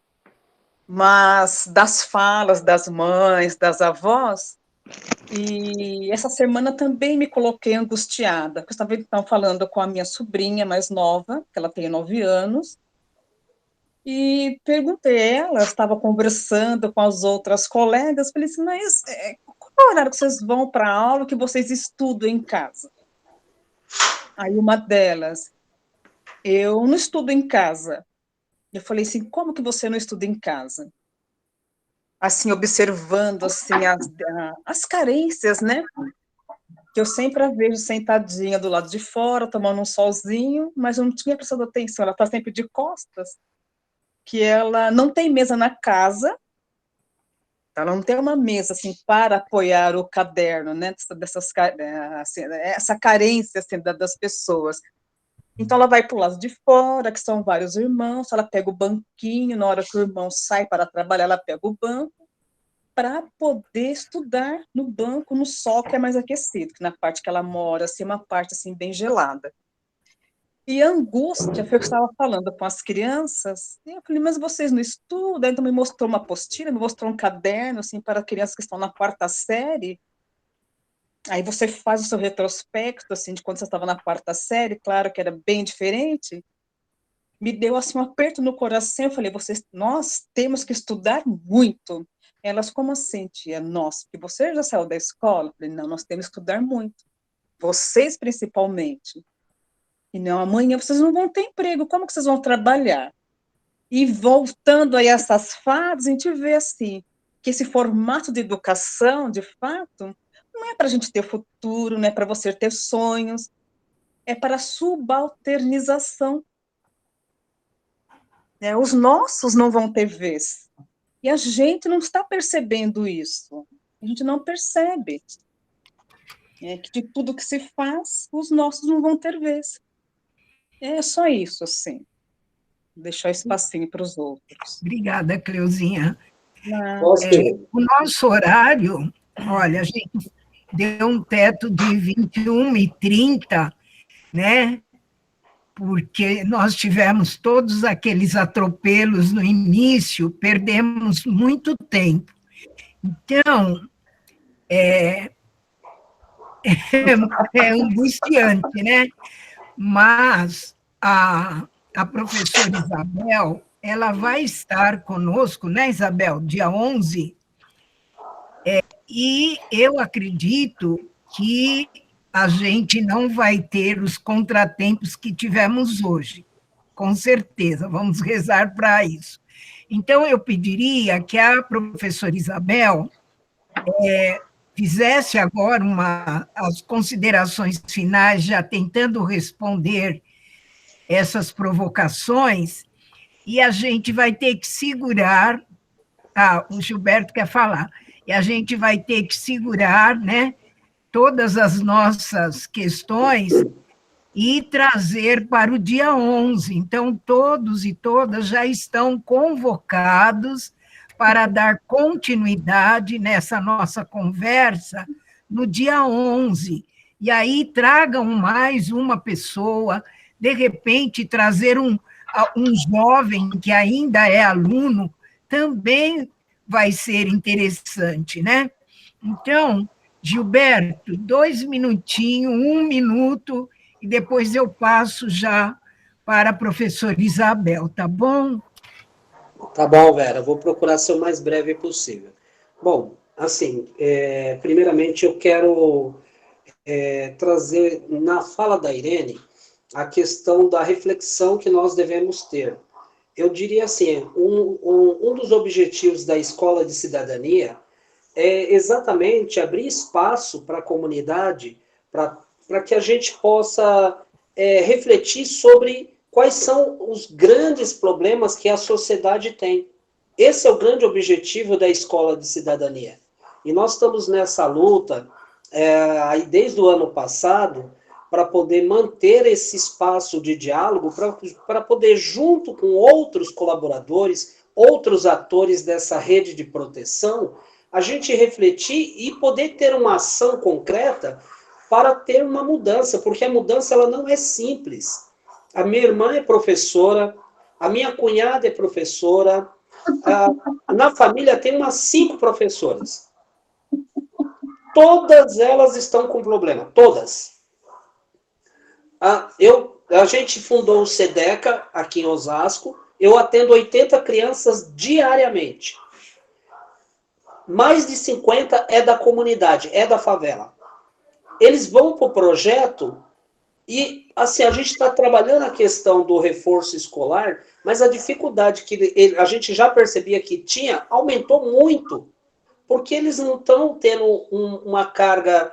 mas das falas das mães, das avós, e essa semana também me coloquei angustiada, porque eu estava falando com a minha sobrinha mais nova, que ela tem 9 anos, e perguntei a ela, estava conversando com as outras colegas, falei assim, mas qual é o horário que vocês vão para a aula que vocês estudam em casa? Aí uma delas: eu não estudo em casa. Eu falei assim, como que você não estuda em casa? Assim, observando assim, as carências, né? Que eu sempre a vejo sentadinha do lado de fora, tomando um solzinho, mas eu não tinha prestado atenção, ela está sempre de costas, que ela não tem mesa na casa, ela não tem uma mesa assim, para apoiar o caderno, né? Assim, essa carência assim, das pessoas. Então, ela vai para o lado de fora, que são vários irmãos, ela pega o banquinho, na hora que o irmão sai para trabalhar, ela pega o banco, para poder estudar no banco, no sol, que é mais aquecido, que na parte que ela mora, assim, uma parte, assim, bem gelada. E a angústia, foi o que eu estava falando com as crianças, e eu falei, mas vocês não estudam? Então, me mostrou uma apostila, me mostrou um caderno, assim, para crianças que estão na 4ª série. Aí você faz o seu retrospecto, assim, de quando você estava na 4ª série, claro que era bem diferente, me deu, assim, um aperto no coração, eu falei, nós temos que estudar muito. Elas, como assim, tia? Nós, porque você já saiu da escola? Eu falei, não, nós temos que estudar muito. Vocês, principalmente. E não, amanhã vocês não vão ter emprego, como que vocês vão trabalhar? E voltando aí a essas fases, a gente vê, assim, que esse formato de educação, de fato, não é para a gente ter futuro, não é para você ter sonhos, é para subalternização. Os nossos não vão ter vez. E a gente não está percebendo isso. A gente não percebe. Que de tudo que se faz, os nossos não vão ter vez. É só isso, assim. Deixar espacinho para os outros. Obrigada, Cleusinha. O nosso horário, olha, a gente deu um teto de 21h30, né? porque nós tivemos todos aqueles atropelos no início, perdemos muito tempo. Então, é angustiante, né? Mas a professora Isabel, ela vai estar conosco, né, Isabel, dia 11, e eu acredito que a gente não vai ter os contratempos que tivemos hoje, com certeza, vamos rezar para isso. Então, eu pediria que a professora Isabel fizesse agora as considerações finais, já tentando responder essas provocações, e a gente vai ter que segurar, o Gilberto quer falar, e a gente vai ter que segurar, né, todas as nossas questões e trazer para o dia 11. Então, todos e todas já estão convocados para dar continuidade nessa nossa conversa no dia 11. E aí tragam mais uma pessoa, de repente trazer um jovem que ainda é aluno, também vai ser interessante, né? Então, Gilberto, 2 minutinhos, 1 minuto, e depois eu passo já para a professora Isabel, tá bom? Tá bom, Vera, vou procurar ser o mais breve possível. Bom, assim, primeiramente eu quero trazer na fala da Irene a questão da reflexão que nós devemos ter. Eu diria assim, um dos objetivos da Escola de Cidadania é exatamente abrir espaço para a comunidade, para que a gente possa refletir sobre quais são os grandes problemas que a sociedade tem. Esse é o grande objetivo da Escola de Cidadania. E nós estamos nessa luta, aí desde o ano passado, para poder manter esse espaço de diálogo, para poder, junto com outros colaboradores, outros atores dessa rede de proteção, a gente refletir e poder ter uma ação concreta para ter uma mudança, porque a mudança ela não é simples. A minha irmã é professora, a minha cunhada é professora, na família tem umas 5 professoras. Todas elas estão com problema, todas. A gente fundou o SEDECA aqui em Osasco, eu atendo 80 crianças diariamente. Mais de 50 é da comunidade, é da favela. Eles vão para o projeto e, assim, a gente está trabalhando a questão do reforço escolar, mas a dificuldade que a gente já percebia que tinha aumentou muito, porque eles não estão tendo uma carga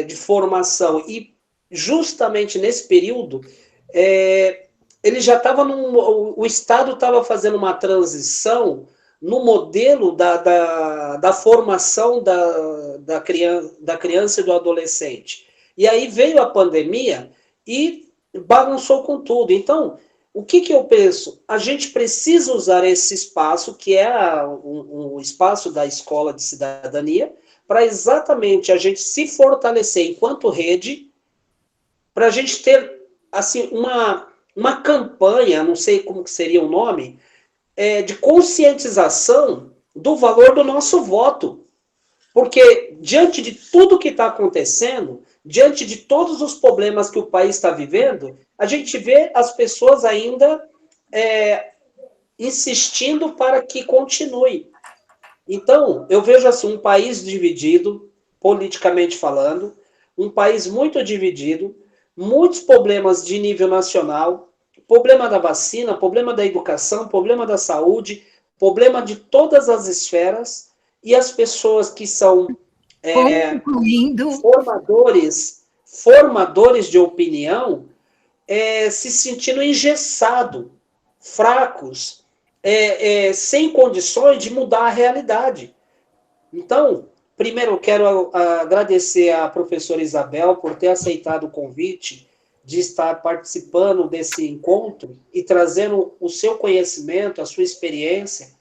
de formação. E, justamente nesse período, ele já estava o Estado estava fazendo uma transição no modelo da formação da criança e do adolescente. E aí veio a pandemia e bagunçou com tudo. Então, o que eu penso? A gente precisa usar esse espaço, que é o espaço da Escola de Cidadania, para exatamente a gente se fortalecer enquanto rede, para a gente ter assim, uma campanha, não sei como que seria o nome, de conscientização do valor do nosso voto. Porque, diante de tudo que está acontecendo, diante de todos os problemas que o país está vivendo, a gente vê as pessoas ainda insistindo para que continue. Então, eu vejo assim, um país dividido, politicamente falando, um país muito dividido, muitos problemas de nível nacional, problema da vacina, problema da educação, problema da saúde, problema de todas as esferas, e as pessoas que são formadores de opinião se sentindo engessados, fracos, sem condições de mudar a realidade. Então, primeiro eu quero agradecer à professora Isabel por ter aceitado o convite de estar participando desse encontro e trazendo o seu conhecimento, a sua experiência.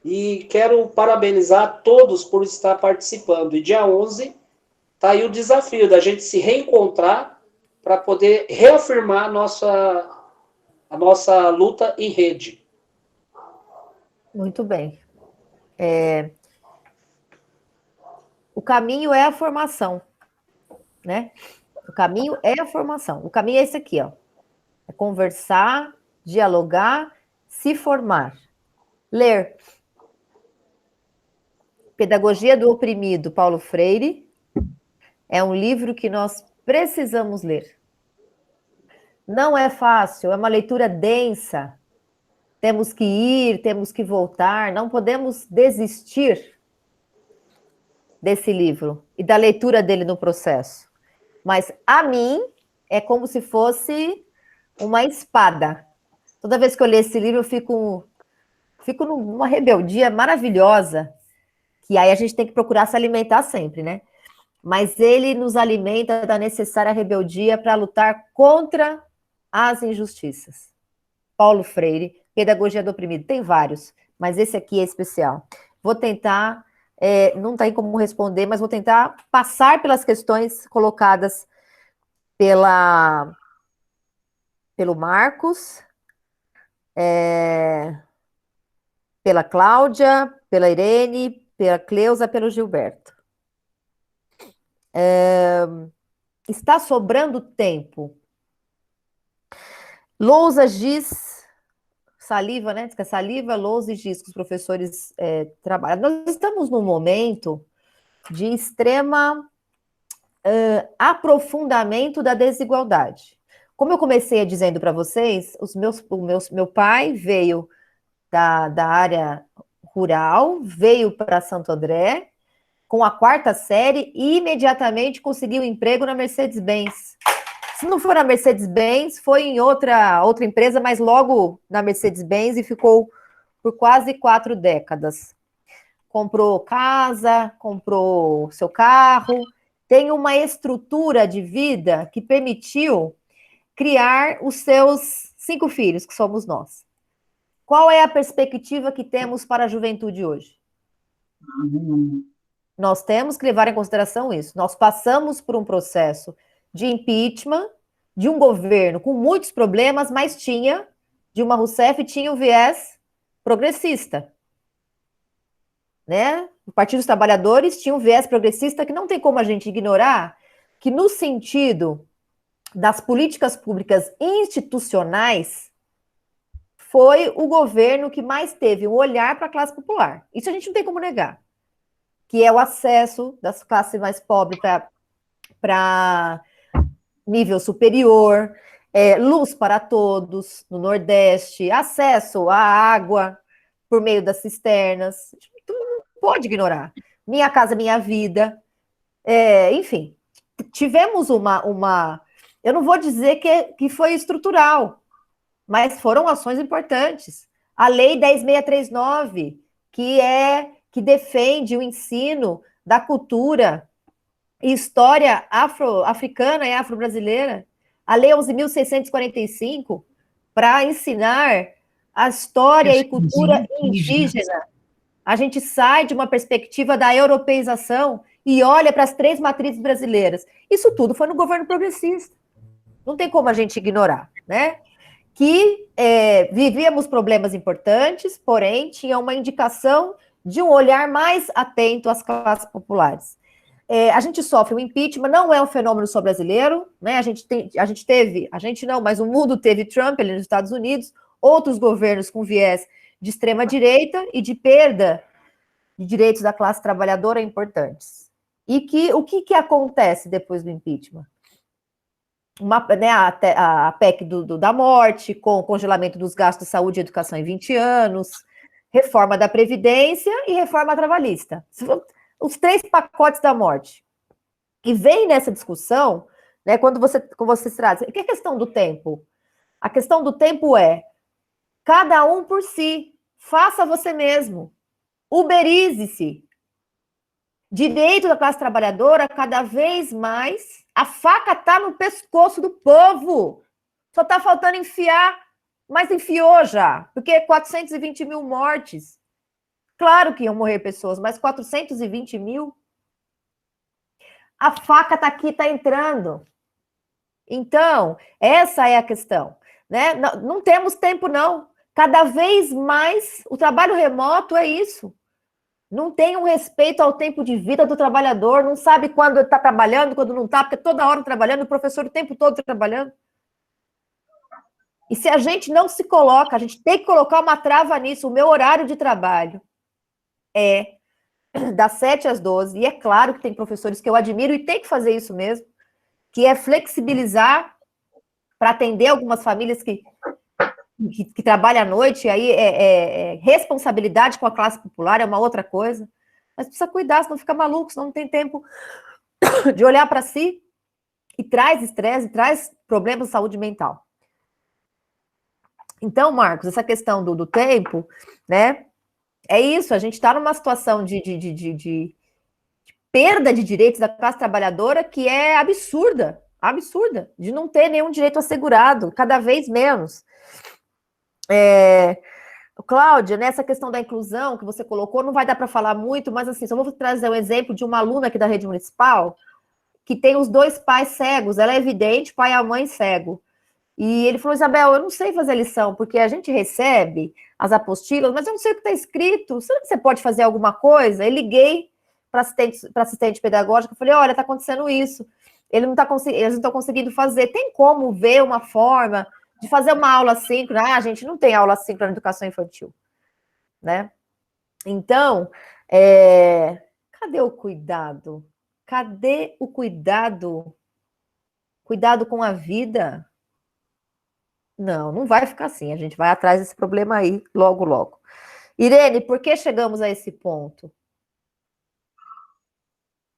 E quero parabenizar a todos por estar participando. E dia 11 está aí o desafio da gente se reencontrar para poder reafirmar a nossa luta em rede. Muito bem. O caminho é a formação, né? O caminho é a formação. O caminho é esse aqui, ó. É conversar, dialogar, se formar. Ler. Pedagogia do Oprimido, Paulo Freire. É um livro que nós precisamos ler. Não é fácil, é uma leitura densa. Temos que ir, temos que voltar, não podemos desistir desse livro e da leitura dele no processo. Mas, a mim, é como se fosse uma espada. Toda vez que eu leio esse livro, eu fico numa rebeldia maravilhosa, que aí a gente tem que procurar se alimentar sempre, né? Mas ele nos alimenta da necessária rebeldia para lutar contra as injustiças. Paulo Freire, Pedagogia do Oprimido, tem vários, mas esse aqui é especial. Vou tentar, não tem como responder, mas vou tentar passar pelas questões colocadas pelo Marcos, pela Cláudia, pela Irene, pela Cleusa, pelo Gilberto. Está sobrando tempo. Lousa diz, saliva, né? Diz que é saliva, lousa e giz que os professores trabalham. Nós estamos num momento de extrema aprofundamento da desigualdade. Como eu comecei dizendo para vocês, meu pai veio da área rural, veio para Santo André com a 4ª série e imediatamente conseguiu um emprego na Mercedes-Benz. Se não for na Mercedes-Benz, foi em outra empresa, mas logo na Mercedes-Benz e ficou por quase 4 décadas. Comprou casa, comprou seu carro, tem uma estrutura de vida que permitiu criar os seus 5 filhos, que somos nós. Qual é a perspectiva que temos para a juventude hoje? Nós temos que levar em consideração isso. Nós passamos por um processo de impeachment de um governo com muitos problemas, mas Dilma Rousseff tinha um viés progressista, né? O Partido dos Trabalhadores tinha um viés progressista que não tem como a gente ignorar, que no sentido das políticas públicas institucionais, foi o governo que mais teve um olhar para a classe popular. Isso a gente não tem como negar. Que é o acesso das classes mais pobres para nível superior, luz para todos no Nordeste, acesso à água por meio das cisternas. Tu não pode ignorar. Minha Casa Minha Vida. Enfim, tivemos uma... Eu não vou dizer que foi estrutural, mas foram ações importantes. A Lei 10.639, que defende o ensino da cultura e história africana e afro-brasileira. A Lei 11.645, para ensinar a história e cultura indígena. A gente sai de uma perspectiva da europeização e olha para as 3 matrizes brasileiras. Isso tudo foi no governo progressista. Não tem como a gente ignorar, né? Que vivíamos problemas importantes, porém, tinha uma indicação de um olhar mais atento às classes populares. A gente sofre o impeachment, não é um fenômeno só brasileiro, né? Mas o mundo teve Trump ali nos Estados Unidos, outros governos com viés de extrema-direita e de perda de direitos da classe trabalhadora importantes. E o que acontece depois do impeachment? A PEC da morte, com o congelamento dos gastos de saúde e educação em 20 anos, reforma da Previdência e reforma trabalhista. Os 3 pacotes da morte. E vem nessa discussão, né, quando você traz... O que é a questão do tempo? A questão do tempo é cada um por si. Faça você mesmo. Uberize-se. Direito da classe trabalhadora, cada vez mais, a faca está no pescoço do povo. Só está faltando enfiar, mas enfiou já, porque 420 mil mortes. Claro que iam morrer pessoas, mas 420 mil? A faca está aqui, está entrando. Então, essa é a questão, né? Não temos tempo, não. Cada vez mais, o trabalho remoto é isso. Não tem um respeito ao tempo de vida do trabalhador, não sabe quando está trabalhando, quando não está, porque toda hora trabalhando, o professor o tempo todo trabalhando. E se a gente não se coloca, a gente tem que colocar uma trava nisso. O meu horário de trabalho é das 7 às 12, e é claro que tem professores que eu admiro e tem que fazer isso mesmo, que é flexibilizar para atender algumas famílias que trabalham à noite, e aí é responsabilidade com a classe popular, é uma outra coisa. Mas precisa cuidar, senão fica maluco, senão não tem tempo de olhar para si, e traz estresse, traz problemas de saúde mental. Então, Marcos, essa questão do tempo, né? É isso, a gente está numa situação de perda de direitos da classe trabalhadora que é absurda, de não ter nenhum direito assegurado, cada vez menos. Cláudia, nessa questão da inclusão que você colocou, não vai dar para falar muito, mas assim, só vou trazer um exemplo de uma aluna aqui da rede municipal que tem os 2 pais cegos, ela é evidente, pai e mãe cego. E ele falou, Isabel, eu não sei fazer lição, porque a gente recebe as apostilas, mas eu não sei o que está escrito. Será que você pode fazer alguma coisa? Eu liguei para assistente pedagógica, falei, olha, está acontecendo isso. Eles não estão conseguindo fazer. Tem como ver uma forma de fazer uma aula síncrona? A gente não tem aula síncrona na educação infantil, né? Então, cadê o cuidado? Cadê o cuidado? Cuidado com a vida? Não vai ficar assim, a gente vai atrás desse problema aí, logo, logo. Irene, por que chegamos a esse ponto?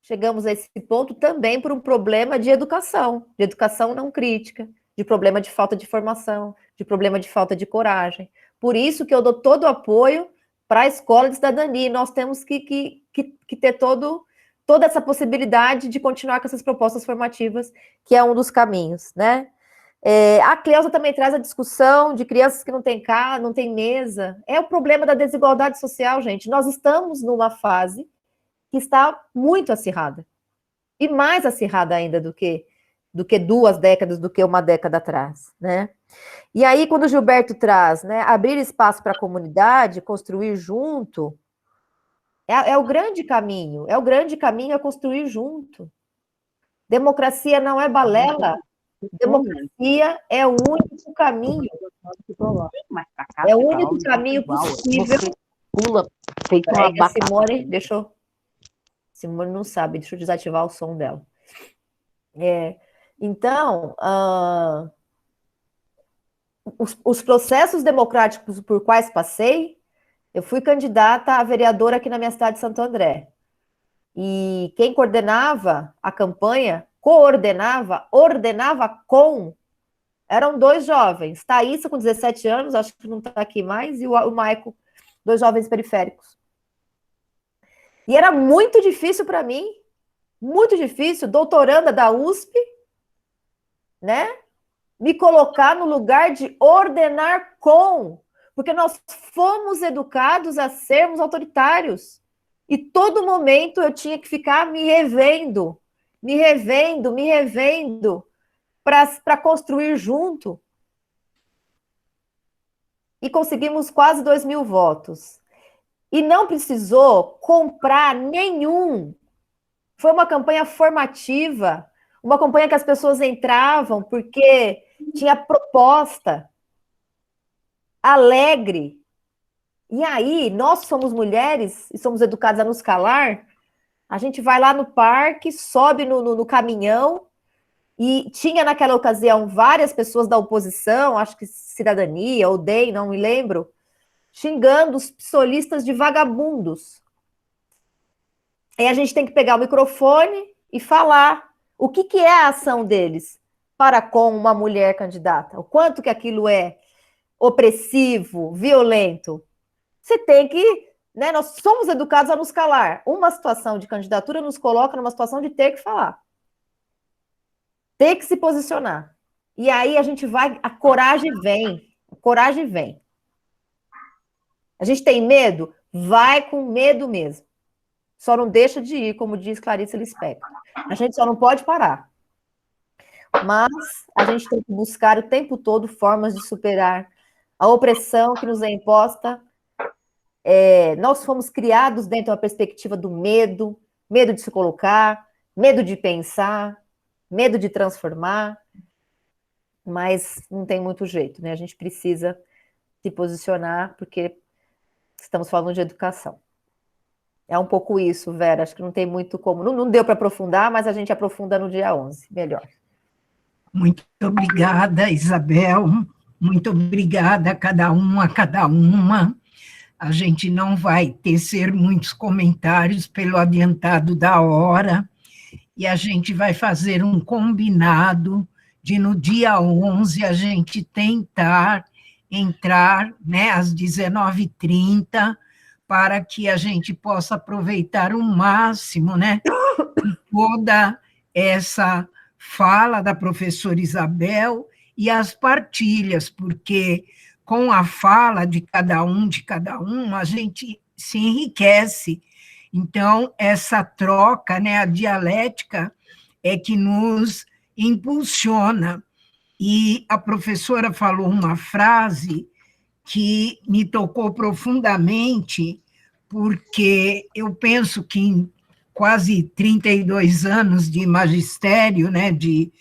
Chegamos a esse ponto também por um problema de educação não crítica, de problema de falta de formação, de problema de falta de coragem. Por isso que eu dou todo o apoio para a escola de cidadania, e nós temos que ter toda essa possibilidade de continuar com essas propostas formativas, que é um dos caminhos, né? A Cleusa também traz a discussão de crianças que não têm casa, não têm mesa. É o problema da desigualdade social, gente. Nós estamos numa fase que está muito acirrada. E mais acirrada ainda do que 2 décadas, do que uma década atrás, né? E aí, quando o Gilberto traz, né, abrir espaço para a comunidade, construir junto, é o grande caminho. É o grande caminho a construir junto. Democracia não é balela. Democracia é o único caminho. É o único caminho possível. Pula, feito uma batata. Simone não sabe, deixa eu desativar o som dela. Então, os processos democráticos por quais passei, eu fui candidata a vereadora aqui na minha cidade de Santo André. E quem coordenava a campanha, ordenava eram 2 jovens, Thaísa, com 17 anos, acho que não está aqui mais, e o Maico, 2 jovens periféricos. E era muito difícil para mim, muito difícil, doutoranda da USP, né? Me colocar no lugar de ordenar porque nós fomos educados a sermos autoritários. E todo momento eu tinha que ficar me revendo para construir junto. E conseguimos quase 2.000 votos. E não precisou comprar nenhum. Foi uma campanha formativa, uma campanha que as pessoas entravam porque tinha proposta, alegre. E aí, nós somos mulheres e somos educadas a nos calar, a gente vai lá no parque, sobe no caminhão, e tinha naquela ocasião várias pessoas da oposição, acho que Cidadania, ou DEM, não me lembro, xingando os psolistas de vagabundos. Aí a gente tem que pegar o microfone e falar o que é a ação deles para com uma mulher candidata, o quanto que aquilo é opressivo, violento. Você tem que, né, nós somos educados a nos calar. Uma situação de candidatura nos coloca numa situação de ter que falar. Ter que se posicionar. E aí a gente vai, a coragem vem. A gente tem medo? Vai com medo mesmo. Só não deixa de ir, como diz Clarice Lispector. A gente só não pode parar. mas a gente tem que buscar o tempo todo formas de superar a opressão que nos é imposta. Nós fomos criados dentro da perspectiva do medo, medo de se colocar, medo de pensar, medo de transformar, mas não tem muito jeito, né? A gente precisa se posicionar, porque estamos falando de educação. É um pouco isso, Vera, acho que não tem muito como... Não deu para aprofundar, mas a gente aprofunda no dia 11, melhor. Muito obrigada, Isabel. Muito obrigada a cada uma. A gente não vai tecer muitos comentários pelo adiantado da hora, e a gente vai fazer um combinado de, no dia 11, a gente tentar entrar, né, às 19h30, para que a gente possa aproveitar o máximo, né, toda essa fala da professora Isabel e as partilhas, porque com a fala de cada um, a gente se enriquece. Então, essa troca, né, a dialética, é que nos impulsiona. E a professora falou uma frase que me tocou profundamente, porque eu penso que em quase 32 anos de magistério, né, de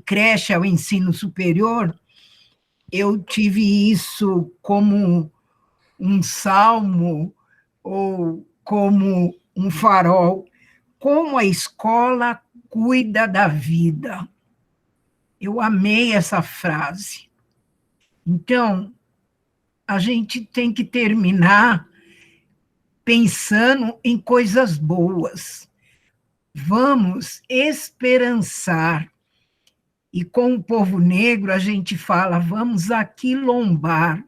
creche ao ensino superior, eu tive isso como um salmo ou como um farol, como a escola cuida da vida. Eu amei essa frase. Então, a gente tem que terminar pensando em coisas boas. Vamos esperançar. E com o povo negro, a gente fala, vamos aquilombar.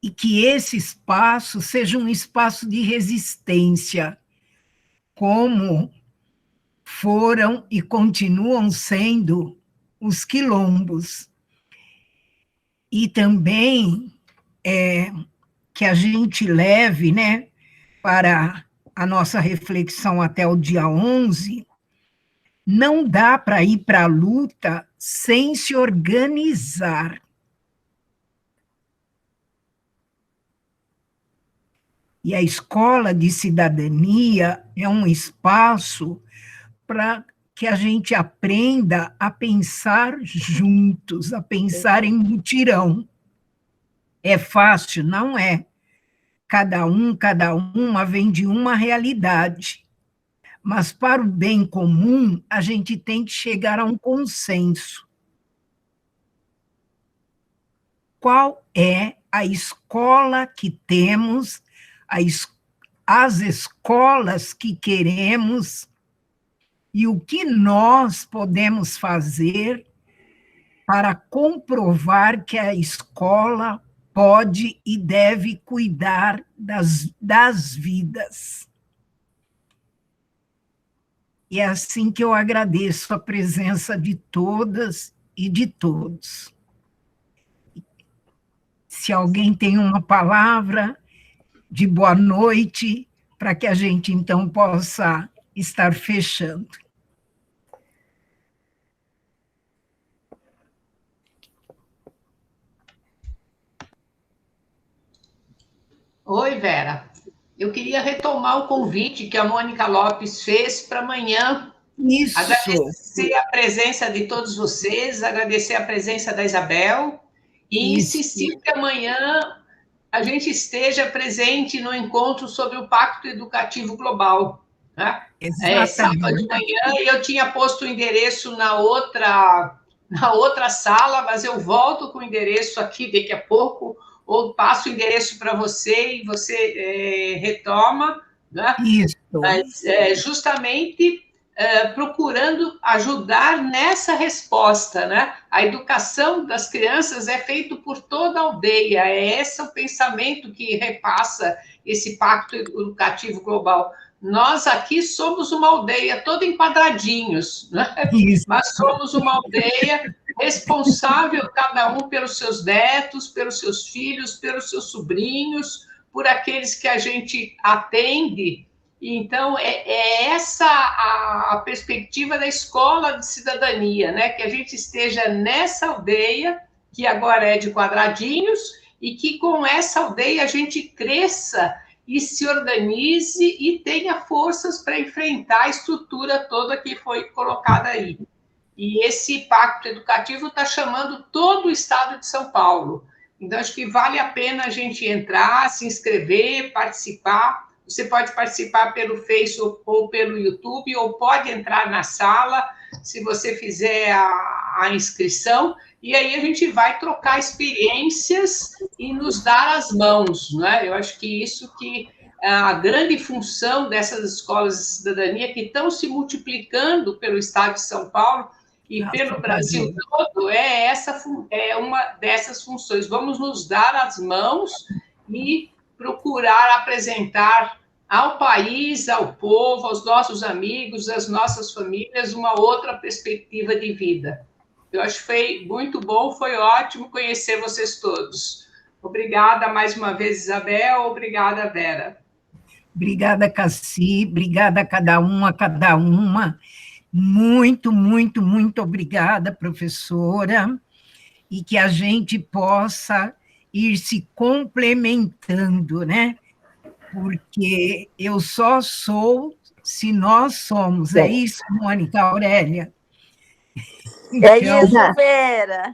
E que esse espaço seja um espaço de resistência, como foram e continuam sendo os quilombos. E também que a gente leve, né, para a nossa reflexão até o dia 11, não dá para ir para a luta sem se organizar. E a escola de cidadania é um espaço para que a gente aprenda a pensar juntos, a pensar em mutirão. É fácil? Não é. Cada uma vem de uma realidade. Mas para o bem comum, a gente tem que chegar a um consenso. Qual é a escola que temos, as escolas que queremos, e o que nós podemos fazer para comprovar que a escola pode e deve cuidar das vidas. E é assim que eu agradeço a presença de todas e de todos. Se alguém tem uma palavra de boa noite, para que a gente, então, possa estar fechando. Oi, Vera. Eu queria retomar o convite que a Mônica Lopes fez para amanhã. Isso. Agradecer a presença de todos vocês, agradecer a presença da Isabel e insistir que amanhã a gente esteja presente no encontro sobre o Pacto Educativo Global. Né? Sábado de manhã, e eu tinha posto o endereço na outra sala, mas eu volto com o endereço aqui daqui a pouco, ou passo o endereço para você e você retoma. Né? Isso. Mas, justamente procurando ajudar nessa resposta, né? A educação das crianças é feita por toda a aldeia, é esse o pensamento que repassa esse Pacto Educativo Global. Nós aqui somos uma aldeia toda em quadradinhos, né? Mas somos uma aldeia responsável, cada um pelos seus netos, pelos seus filhos, pelos seus sobrinhos, por aqueles que a gente atende Então, é essa a perspectiva da escola de cidadania, né? Que a gente esteja nessa aldeia, que agora é de quadradinhos, e que com essa aldeia a gente cresça e se organize e tenha forças para enfrentar a estrutura toda que foi colocada aí. E esse pacto educativo está chamando todo o estado de São Paulo. Então, acho que vale a pena a gente entrar, se inscrever, participar. Você pode participar pelo Facebook ou pelo YouTube, ou pode entrar na sala, se você fizer a inscrição, e aí a gente vai trocar experiências e nos dar as mãos, né? Eu acho que isso que é a grande função dessas escolas de cidadania, que estão se multiplicando pelo estado de São Paulo e pelo Brasil todo, é uma dessas funções. Vamos nos dar as mãos e procurar apresentar ao país, ao povo, aos nossos amigos, às nossas famílias, uma outra perspectiva de vida. Eu acho que foi muito bom, foi ótimo conhecer vocês todos. Obrigada mais uma vez, Isabel, obrigada, Vera. Obrigada, Cassi, obrigada a cada uma. Muito, muito, muito obrigada, professora, e que a gente possa ir se complementando, né? Porque eu só sou se nós somos. É isso, Mônica Aurélia? É isso, Vera.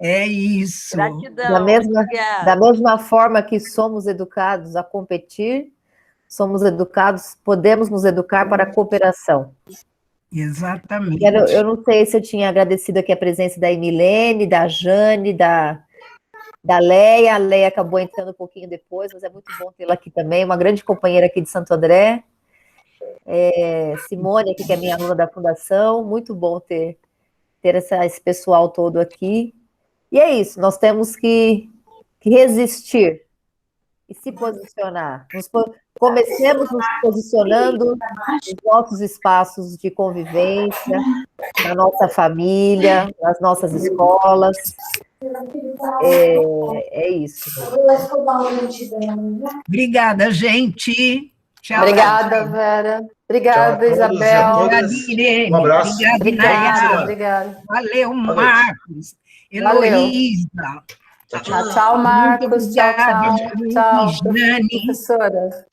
É isso. Gratidão. Da mesma forma que somos educados a competir, somos educados, podemos nos educar para a cooperação. Exatamente. Eu não sei se eu tinha agradecido aqui a presença da Emilene, da Jane, da Leia. A Leia acabou entrando um pouquinho depois, mas é muito bom tê-la aqui também, uma grande companheira aqui de Santo André. Simone, aqui, que é minha aluna da Fundação, muito bom ter esse pessoal todo aqui. E é isso, nós temos que resistir e se posicionar. Comecemos nos posicionando nos nossos espaços de convivência, na nossa família, nas nossas escolas. É isso. Obrigada, gente. Tchau. Obrigada, Vera. Obrigada, Isabel. Obrigada, Irene. Um abraço. Obrigada. Valeu, Marcos. Heloísa. Tchau, Marcos. Tchau, Jane. Professora.